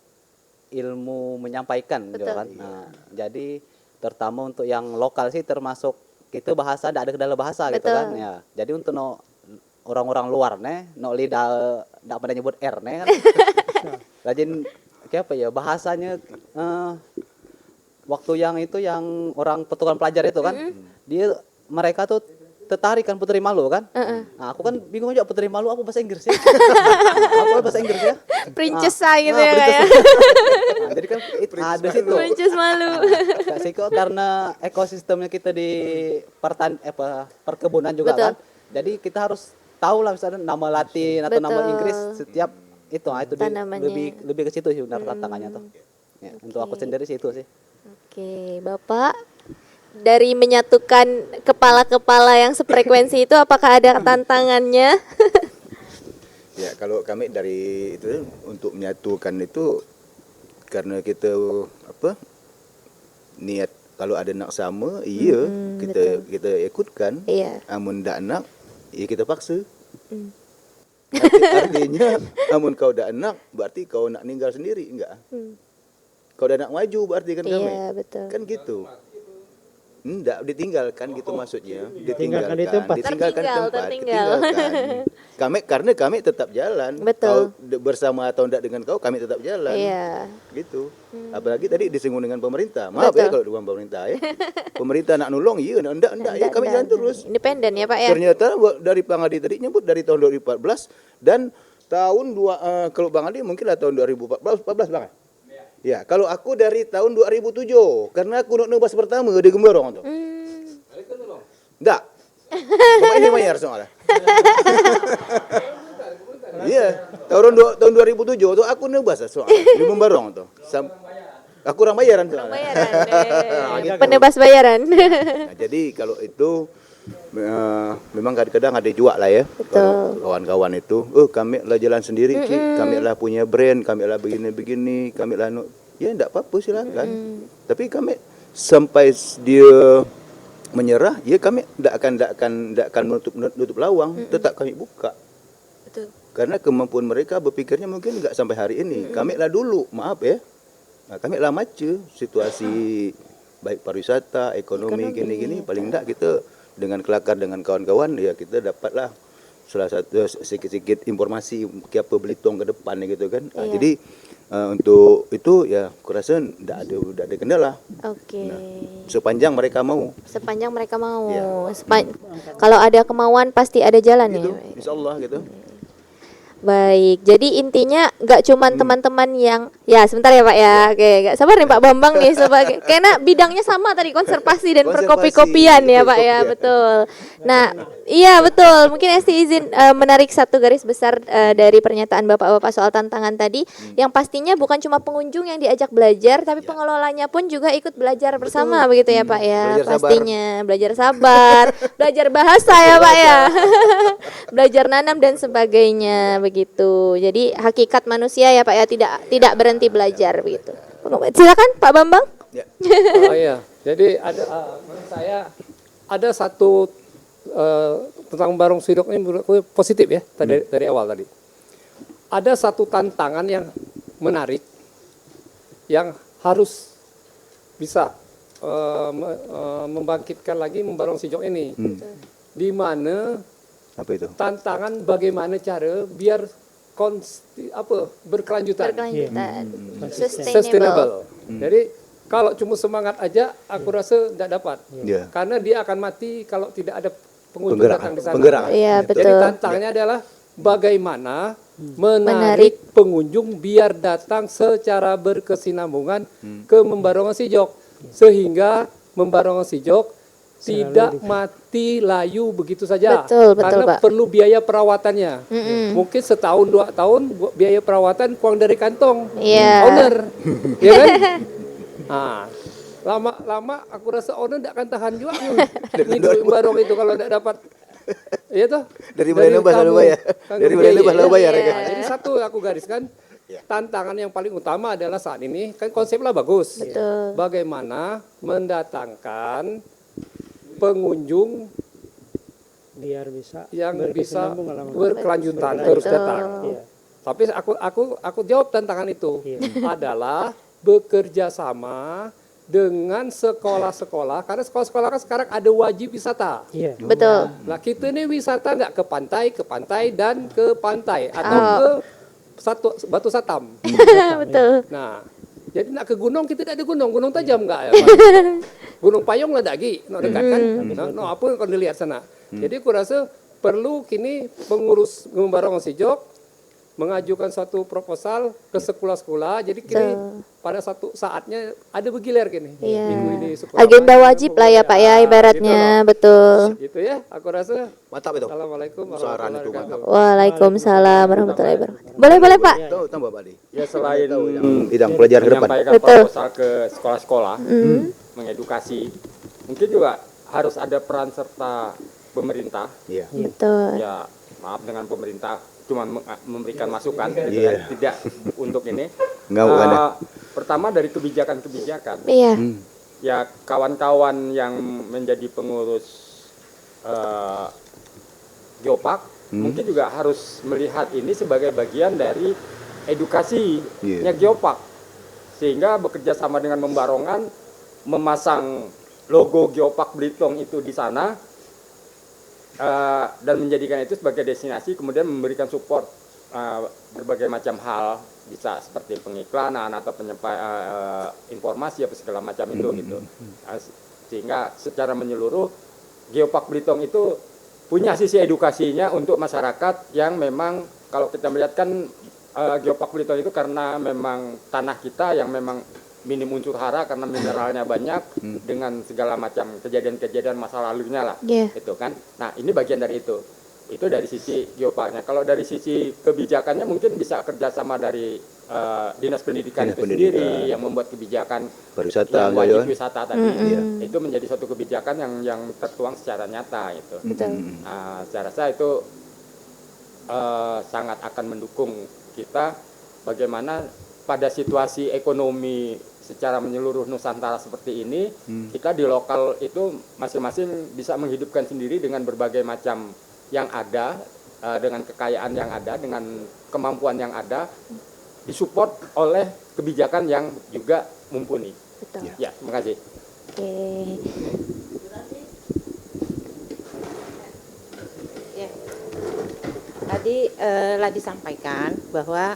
ilmu menyampaikan gitu Betul. kan. Nah, jadi terutama untuk yang lokal sih termasuk itu bahasa tidak ada kendala bahasa gitu Betul. kan ya. Jadi untuk orang-orang luar lidah tidak pada nyebut R kan. Rajin kayak apa ya bahasanya waktu yang itu yang orang petugas pelajar itu kan mereka tuh tertarik kan Putri Malu kan. Nah, aku kan bingung juga Putri Malu aku bahasa Inggris ya. Apa bahasa Inggris ya? Princesa gitu ya Kak ya. Nah, jadi kan ada situ. Princess malu. Kak Siko karena ekosistemnya kita di perkebunan juga Betul. kan. Jadi kita harus tahu lah misalnya nama Latin atau nama Betul. Inggris setiap itu Tanamannya. lebih ke situ sih benar tantangannya tuh. Ya, untuk aku sendiri sih itu sih. Oke, Bapak dari menyatukan kepala-kepala yang sefrekuensi itu apakah ada tantangannya? Ya, kalau kami dari itu untuk menyatukan itu karena kita niat kalau ada nak sama, kita ikutkan. Iya. Amun ndak nak, ya kita paksa. Artinya, amun kau dak nak, berarti kau nak ninggal sendiri, enggak? Kau dah nak maju berarti kan kami. Iya, betul. Kan gitu. Enggak, ditinggalkan gitu maksudnya. Ditinggalkan di tempat. Tertinggal. Karena kami tetap jalan. Betul. Kau bersama atau enggak dengan kau, kami tetap jalan. Iya. Gitu. Apalagi tadi disinggung dengan pemerintah. Maaf Betul. ya kalau dengan pemerintah ya. Pemerintah nak nolong, iya, enggak ya kami jalan terus. Independen ya Pak ya. Ternyata dari Bang Adi tadi nyebut dari tahun 2014 dan tahun kalau Bang Adi mungkin lah tahun 2014 Bang. Ya, kalau aku dari tahun 2007 karena aku nak nebas pertama di Gembarong tuh. Enggak. Bapak ini bayar soalnya. Iya, tahun 2007 tuh aku nebas soalnya di Gembarong tuh. Aku orang bayaran soalnya. Bayaran. Penebas bayaran. Nah, jadi kalau itu memang kadang-kadang ada jual lah ya. Kalau kawan-kawan itu, kami lah jalan sendiri, kami lah punya brand, kami lah begini-begini, kami lah ya enggak apa-apa silakan. Tapi kami sampai dia menyerah, ya kami enggak akan menutup lawang, tetap kami buka. Betul. Karena kemampuan mereka berpikirnya mungkin enggak sampai hari ini. Kami lah dulu, maaf ya. Nah, kami lah macu situasi baik pariwisata, ekonomi gini-gini, paling enggak kita dengan kelakar dengan kawan-kawan ya kita dapatlah salah satu sedikit-sedikit informasi apa Belitung ke depan gitu kan. Nah, jadi untuk itu ya kurasa enggak ada kendala. Oke. Sepanjang mereka mau. Sepanjang mereka mau. Iya. Kalau ada kemauan pasti ada jalan Gitu, ya. insyaallah gitu. Baik, jadi intinya nggak cuman teman-teman yang ya sebentar ya Pak ya, oke, nggak sabar nih Pak Bambang nih sebagai karena bidangnya sama tadi konservasi dan perkopi-kopian ya Pak ya, betul. Nah, iya betul. Mungkin Esti izin menarik satu garis besar dari pernyataan Bapak-bapak soal tantangan tadi, yang pastinya bukan cuma pengunjung yang diajak belajar, tapi pengelolanya pun juga ikut belajar bersama begitu ya Pak ya, Belajar sabar. pastinya belajar sabar, belajar bahasa ya Pak ya, belajar nanam dan sebagainya begitu. Jadi hakikat manusia ya Pak ya tidak berhenti belajar begitu. Silakan Pak Bambang. Ya. Oh iya, jadi ada menurut saya ada satu tentang Barong Sidok ini menurutku positif ya dari awal tadi. Ada satu tantangan yang menarik yang harus bisa membangkitkan lagi Barong Sidok ini. Di mana Apa itu? tantangan bagaimana cara biar berkelanjutan. Berkelanjutan. Sustainable. Jadi kalau cuma semangat aja, aku rasa tidak dapat. Iya. Karena dia akan mati kalau tidak ada pengunjung Penggerak. datang di sana. Penggerak. Iya, Jadi betul. tantangannya adalah bagaimana Menarik. menarik pengunjung biar datang secara berkesinambungan ke Membarongan Sijok. Sehingga Membarongan Sijok tidak mati layu begitu saja. Betul, betul, karena Pak. perlu biaya perawatannya. Mungkin setahun 2 tahun biaya perawatan kurang dari kantong Iya. owner, ya kan? Nah, lama-lama aku rasa owner tidak akan tahan juga hidup barong itu kalau tidak dapat. Iya toh? Dari mana bahasa tamu, bayar? tanggung Dari mana biaya. bahasa bayar? Iya. Nah, jadi satu aku gariskan, tantangan yang paling utama adalah saat ini kan konsepnya bagus. Betul. Bagaimana mendatangkan pengunjung biar bisa yang bisa berkesinambung dalam berkelanjutan terus Betul. datang. Iya. Tapi aku jawab tantangan itu adalah bekerja sama dengan sekolah-sekolah karena sekolah-sekolah kan sekarang ada wajib wisata. Iya. Betul. Nah kita ini wisata nggak ke pantai dan ke pantai atau ke Batu Satam. Betul. Nah jadi nak ke gunung kita tidak ada gunung tajam nggak ya? Gunung Payung lah dagi, no dekat kan? No apa kalau dilihat sana. Jadi aku rasa perlu kini pengurus Membarongan Sijok mengajukan satu proposal ke sekolah-sekolah. Jadi kini pada satu saatnya ada bergilir gini. Iya. Minggu ini sekolah Agenda mana, wajib lah ya Pak ya gitu ibaratnya, loh. betul. Gitu ya, aku rasa. Mantap itu. Assalamualaikum Saran warahmatullahi itu mantap. wabarakatuh. Waalaikumsalam warahmatullahi wabarakatuh. Boleh Pak. Tahu tambah Pak Adi. Ya selain Idang pelajaran ke depan. menyampaikan Betul. proposal ke sekolah-sekolah, mengedukasi, mungkin juga harus ada peran serta pemerintah. Iya. Betul. Ya maaf dengan pemerintah cuma memberikan masukan, gitu Iya. kan. Tidak untuk ini. Enggak, bukan ya. Pertama dari kebijakan-kebijakan. Iya. Ya kawan-kawan yang menjadi pengurus Geopark mungkin juga harus melihat ini sebagai bagian dari edukasinya Geopark, sehingga bekerja sama dengan Membarongan memasang logo Geopark Belitung itu di sana dan menjadikan itu sebagai destinasi, kemudian memberikan support berbagai macam hal, bisa seperti pengiklanan atau informasi apa segala macam itu gitu. Sehingga secara menyeluruh Geopark Belitung itu punya sisi edukasinya untuk masyarakat yang memang kalau kita melihat kan Geopark Belitung itu karena memang tanah kita yang memang minim unsur hara karena mineralnya banyak dengan segala macam kejadian-kejadian masa lalunya lah, itu kan. Nah ini bagian dari itu dari sisi Geoparknya. Kalau dari sisi kebijakannya mungkin bisa kerjasama dari dinas pendidikan itu sendiri yang membuat kebijakan Pariwisata, yang wajib kan? wisata tadi. Itu menjadi suatu kebijakan yang tertuang secara nyata itu. Saya rasa itu sangat akan mendukung kita bagaimana pada situasi ekonomi secara menyeluruh Nusantara seperti ini, kita di lokal itu masing-masing bisa menghidupkan sendiri dengan berbagai macam yang ada, dengan kekayaan yang ada, dengan kemampuan yang ada, disupport oleh kebijakan yang juga mumpuni. Betul. Ya, terima kasih. Oke. Ya. Tadi lah disampaikan bahwa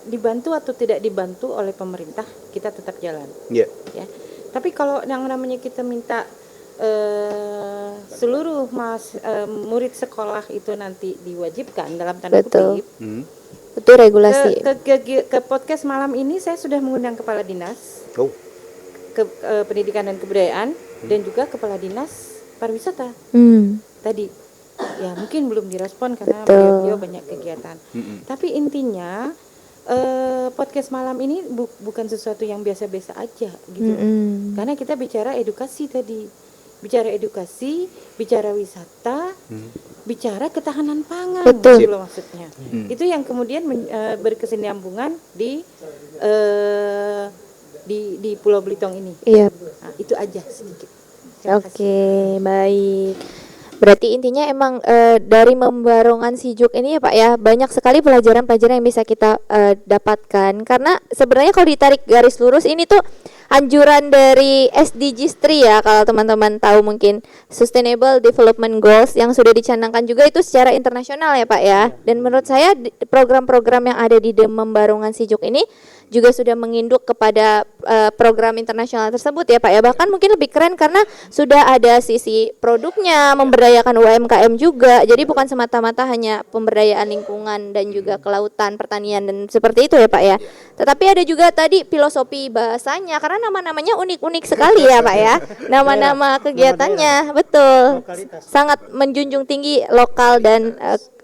dibantu atau tidak dibantu oleh pemerintah kita tetap jalan. Iya. Ya. Tapi kalau yang namanya kita minta seluruh murid sekolah itu nanti diwajibkan dalam tanda Betul. kutip. Itu regulasi. Ke podcast malam ini saya sudah mengundang kepala dinas pendidikan dan kebudayaan dan juga kepala dinas pariwisata tadi. Ya mungkin belum direspon karena beliau banyak kegiatan. Tapi intinya podcast malam ini bukan sesuatu yang biasa-biasa aja gitu. Karena kita bicara edukasi tadi. Bicara edukasi, bicara wisata, bicara ketahanan pangan, Betul. gitu loh maksudnya. Itu yang kemudian berkesinambungan di Pulau Belitung ini. Iya. Nah, itu aja sedikit. Oke, baik. Berarti intinya emang dari membarongan Sijuk ini ya Pak ya, banyak sekali pelajaran-pelajaran yang bisa kita dapatkan. Karena sebenarnya kalau ditarik garis lurus ini tuh anjuran dari SDGs 3 ya, kalau teman-teman tahu mungkin Sustainable Development Goals yang sudah dicanangkan juga itu secara internasional ya Pak ya. Dan menurut saya program-program yang ada di Membarongan Sijuk ini juga sudah menginduk kepada program internasional tersebut ya Pak ya. Bahkan mungkin lebih keren karena sudah ada sisi produknya, memberdayakan UMKM juga. Jadi bukan semata-mata hanya pemberdayaan lingkungan dan juga kelautan, pertanian dan seperti itu ya Pak ya. Tetapi ada juga tadi filosofi bahasanya karena nama-namanya unik-unik sekali ya Pak ya. Nama-nama kegiatannya betul. Sangat menjunjung tinggi lokal dan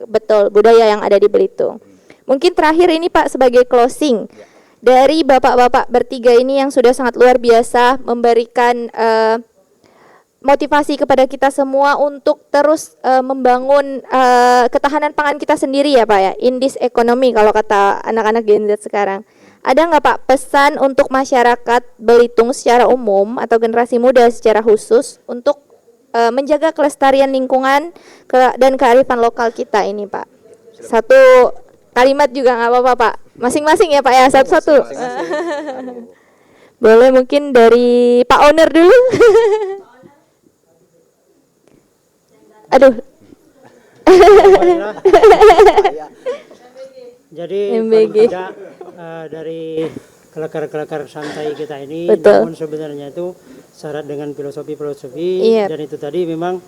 betul budaya yang ada di Belitung. Mungkin terakhir ini Pak sebagai closing dari bapak-bapak bertiga ini yang sudah sangat luar biasa memberikan motivasi kepada kita semua untuk terus membangun ketahanan pangan kita sendiri ya Pak ya, in this economy kalau kata anak-anak Gen Z sekarang. Ada nggak Pak pesan untuk masyarakat Belitung secara umum atau generasi muda secara khusus untuk menjaga kelestarian lingkungan dan kearifan lokal kita ini Pak? Satu kalimat juga nggak apa-apa Pak. Masing-masing ya Pak ya, satu-satu. Boleh mungkin dari Pak Owner dulu. Aduh. Jadi MBG. paling tidak dari kelakar-kelakar santai kita ini, Betul. namun sebenarnya itu syarat dengan filosofi-filosofi Iya. dan itu tadi memang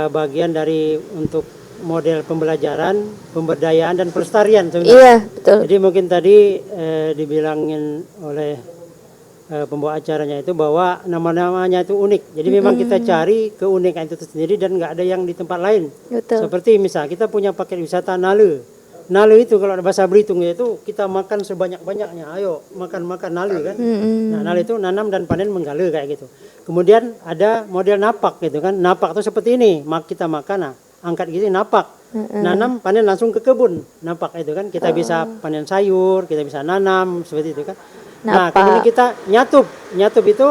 bagian dari untuk model pembelajaran, pemberdayaan dan pelestarian sebenarnya. Iya, betul. Jadi mungkin tadi dibilangin oleh pembawa acaranya itu bahwa nama-namanya itu unik. Jadi memang kita cari keunikan itu sendiri dan nggak ada yang di tempat lain. Betul. Seperti misal kita punya paket wisata Nale. Nale itu kalau bahasa Belitung itu kita makan sebanyak-banyaknya. Ayo makan-makan Nale kan. Nah, Nale itu nanam dan panen menggale kayak gitu. Kemudian ada model napak gitu kan. Napak itu seperti ini, kita makan angkat gini napak. Nanam panen langsung ke kebun. Napak itu kan kita bisa panen sayur, kita bisa nanam seperti itu kan. Nah, Napak. kemudian kita nyatup. Nyatup itu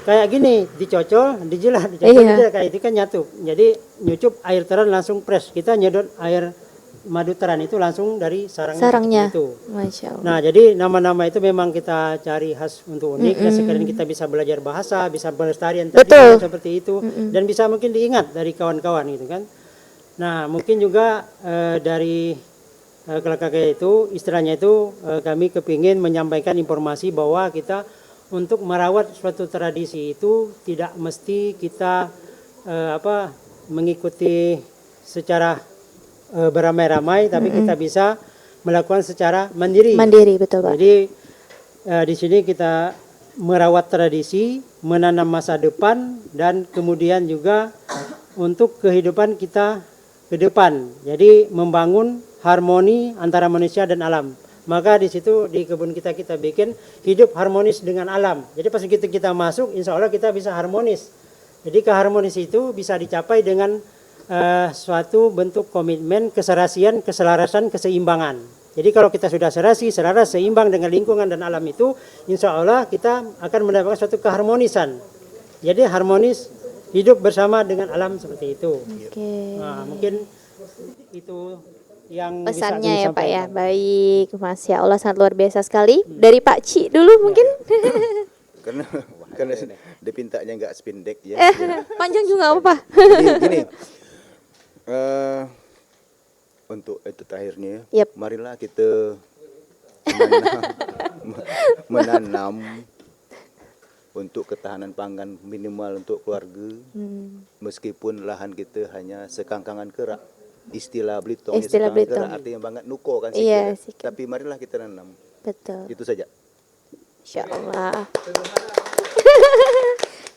kayak gini, dicocol, dijilat, Iya. kayak itu kan nyatup. Jadi nyucup air teran langsung fresh. Kita nyedot air madu teran itu langsung dari sarangnya. Sarangnya. Itu. Masya Allah. Nah, jadi nama-nama itu memang kita cari khas untuk unik dan sekalian kita bisa belajar bahasa, bisa pelestarian tadi Betul. seperti itu dan bisa mungkin diingat dari kawan-kawan gitu kan. Nah, mungkin juga dari kelakar itu istilahnya itu kami kepingin menyampaikan informasi bahwa kita untuk merawat suatu tradisi itu tidak mesti kita mengikuti secara beramai-ramai, tapi kita bisa melakukan secara mandiri. Mandiri, betul Pak. Jadi di sini kita merawat tradisi, menanam masa depan, dan kemudian juga untuk kehidupan kita ke depan. Jadi membangun harmoni antara manusia dan alam. Maka di situ di kebun kita bikin hidup harmonis dengan alam. Jadi pas kita masuk, insya Allah kita bisa harmonis. Jadi keharmonis itu bisa dicapai dengan suatu bentuk komitmen, keserasian, keselarasan, keseimbangan. Jadi kalau kita sudah serasi, selaras, seimbang dengan lingkungan dan alam itu, insya Allah kita akan mendapatkan suatu keharmonisan. Jadi harmonis hidup bersama dengan alam seperti itu. Oke. Nah, mungkin itu yang Pesannya bisa ya Pak ya. disampaikan. Baik, Masya Allah sangat luar biasa sekali. Dari Pak Ci dulu mungkin. Karena dia pintanya nggak spendek ya. Panjang juga nggak apa-apa. Gini, untuk itu terakhirnya, Yep. marilah kita menanam untuk ketahanan pangan minimal untuk keluarga, meskipun lahan kita hanya sekangkangan kerak. Istilah Belitung, Istilah sekangkangan Belitung. kerak artinya banget nuko kan Iya, sikit. sikit. Tapi marilah kita nanam. Betul. Itu saja. Insya Allah.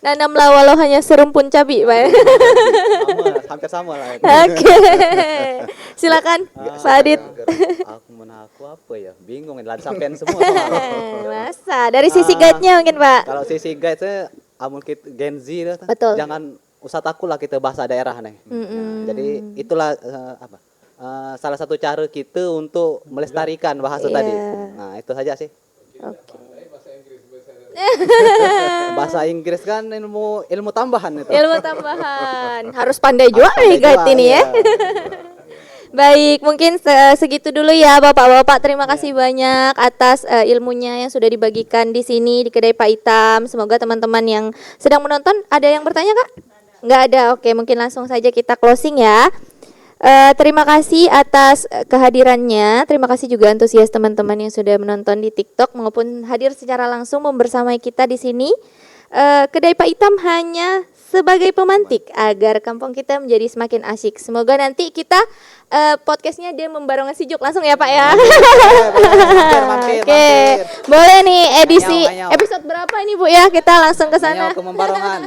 Nanamlah walau hanya serumpun cabai Pak. Sama, hampir sama lah. Oke. Silakan Pak Adit. Aku menaku apa ya? Bingung ini lari sampean semua. Masa dari sisi guide-nya mungkin Pak. Kalau sisi guide saya amun kita Gen Z dah, Betul. jangan usah takut lah kita bahasa daerah nih. Jadi itulah salah satu cara kita untuk melestarikan bahasa Iya. tadi. Nah, itu saja sih. Oke. Bahasa Inggris kan ilmu tambahan itu. Ilmu tambahan. Harus pandai juga nih Pandai guide juga, ini ya. iya. Baik, mungkin segitu dulu ya Bapak-bapak. Terima kasih banyak atas ilmunya yang sudah dibagikan di sini di Kedai Pak Itam. Semoga teman-teman yang sedang menonton ada yang bertanya, Kak? Nggak ada. Oke, mungkin langsung saja kita closing ya. Terima kasih atas kehadirannya. Terima kasih juga antusias teman-teman yang sudah menonton di TikTok maupun hadir secara langsung membersamai kita di sini. Kedai Pak Itam hanya sebagai pemantik agar kampung kita menjadi semakin asyik. Semoga nanti kita podcastnya dia membarongan sijuk langsung ya Pak ya. Mampir, Oke, boleh nih edisi Manyau. episode berapa ini Bu ya? Kita langsung ke sana. Hanya ke Membarongan.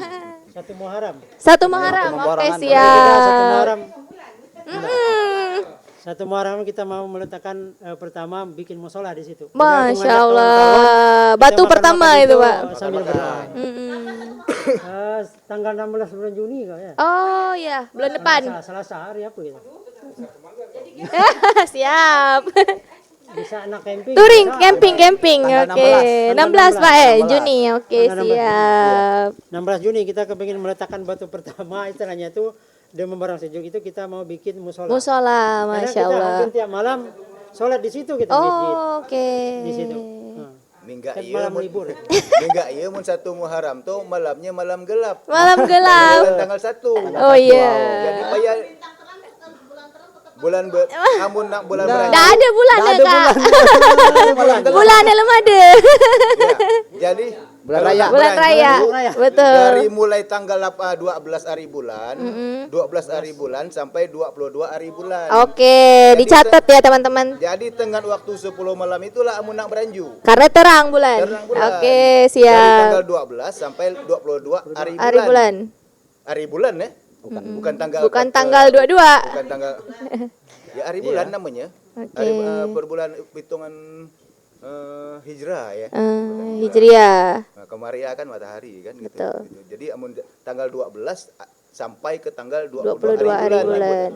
Satu Muharram. 1 Muharram. Oke, Membarongan. Kita satu siap. Muharram. Mm-mm. Satu Muharram kita mau meletakkan pertama bikin musola di situ. Jadi aku Masya ngajak kawan-kawan, Allah. kita Batu makan-makan pertama itu Pak. Sambil berdoa. Mm-mm. Tanggal 16 bulan Juni kok ya. Oh ya, bulan depan. Selasa hari apa gitu. Siap. Bisa anak camping. Touring, bisa. camping. Tanggal Oke. 16 Pak 16. Juni. Oke, Tanggal 16. siap. 16 Juni kita kepingin meletakkan batu pertama istilahnya itu dan membarang sejuk itu kita mau bikin musola. Musola, Karena Masya kita Allah. hampir tiap malam sholat di situ kita masjid. Oh, oke. Di situ. Nah, Mingga kan iya malam mun libur. Mingga iya mun 1 Muharram tuh malamnya malam gelap. Malam gelap. Bulan tanggal 1. Oh iya. Jadi payah bulan amun nak bulan Nggak beranjak. ada bulan ya, Kak. Malam gelap. Bulannya belum ada. Ya, jadi Bulan kalau raya. nak Bulan raya. raya. Betul. dari mulai tanggal 12 hari bulan, 12 hari bulan sampai 22 hari bulan. Oke, dicatat ya teman-teman. Jadi tengah waktu 10 malam itulah amun nak beranju. Karena terang bulan. Terang bulan. Oke, Dari tanggal siap. 12 sampai 22 hari bulan. Hari bulan. Hari bulan ya? Bukan tanggal Bukan tanggal 22. bukan tanggal ya hari bulan namanya. Oke. Hari per bulan hitungan hijrah ya. Hijriah. Nah, Kamaria kan matahari kan gitu. Betul. Gitu. Jadi amun tanggal 12 sampai ke tanggal 22 hari bulan.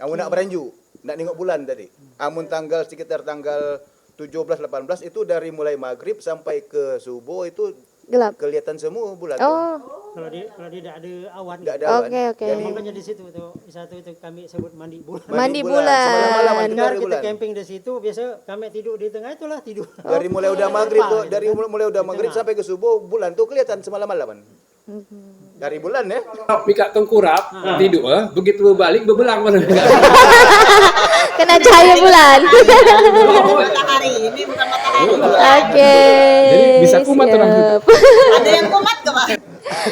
Amun nak beranju, nak nengok bulan tadi. Amun tanggal sekitar tanggal 17 18 itu dari mulai maghrib sampai ke subuh itu Gelap. kelihatan semua bulan. tuh. Oh, Kalau tidak ada awan. Nggak ada awan. Oke, oke. Jadi Makanya di situ tuh satu itu kami sebut mandi bulan. Mandi Semalam-malam bulan. itu Benar hari kita bulan. camping di situ biasa kami tidur di tengah itulah tidur. Dari mulai udah maghrib tuh, dari mulai udah maghrib sampai ke subuh bulan tuh kelihatan semalam-malaman. Dari bulan ya. Mika tengkurap, tidur, begitu balik berbelang mana. Kena cahaya bulan. Matahari ini bukan matahari. Oke. Jadi bisa kumat orang. siap. Ada yang kumat ke Pak?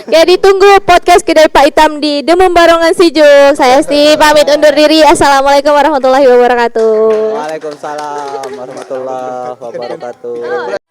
Oke, ditunggu podcast Kedai Pak Itam di Demam Barongan Sijuk. Saya Esti pamit undur diri. Assalamualaikum warahmatullahi wabarakatuh. Waalaikumsalam warahmatullahi wabarakatuh.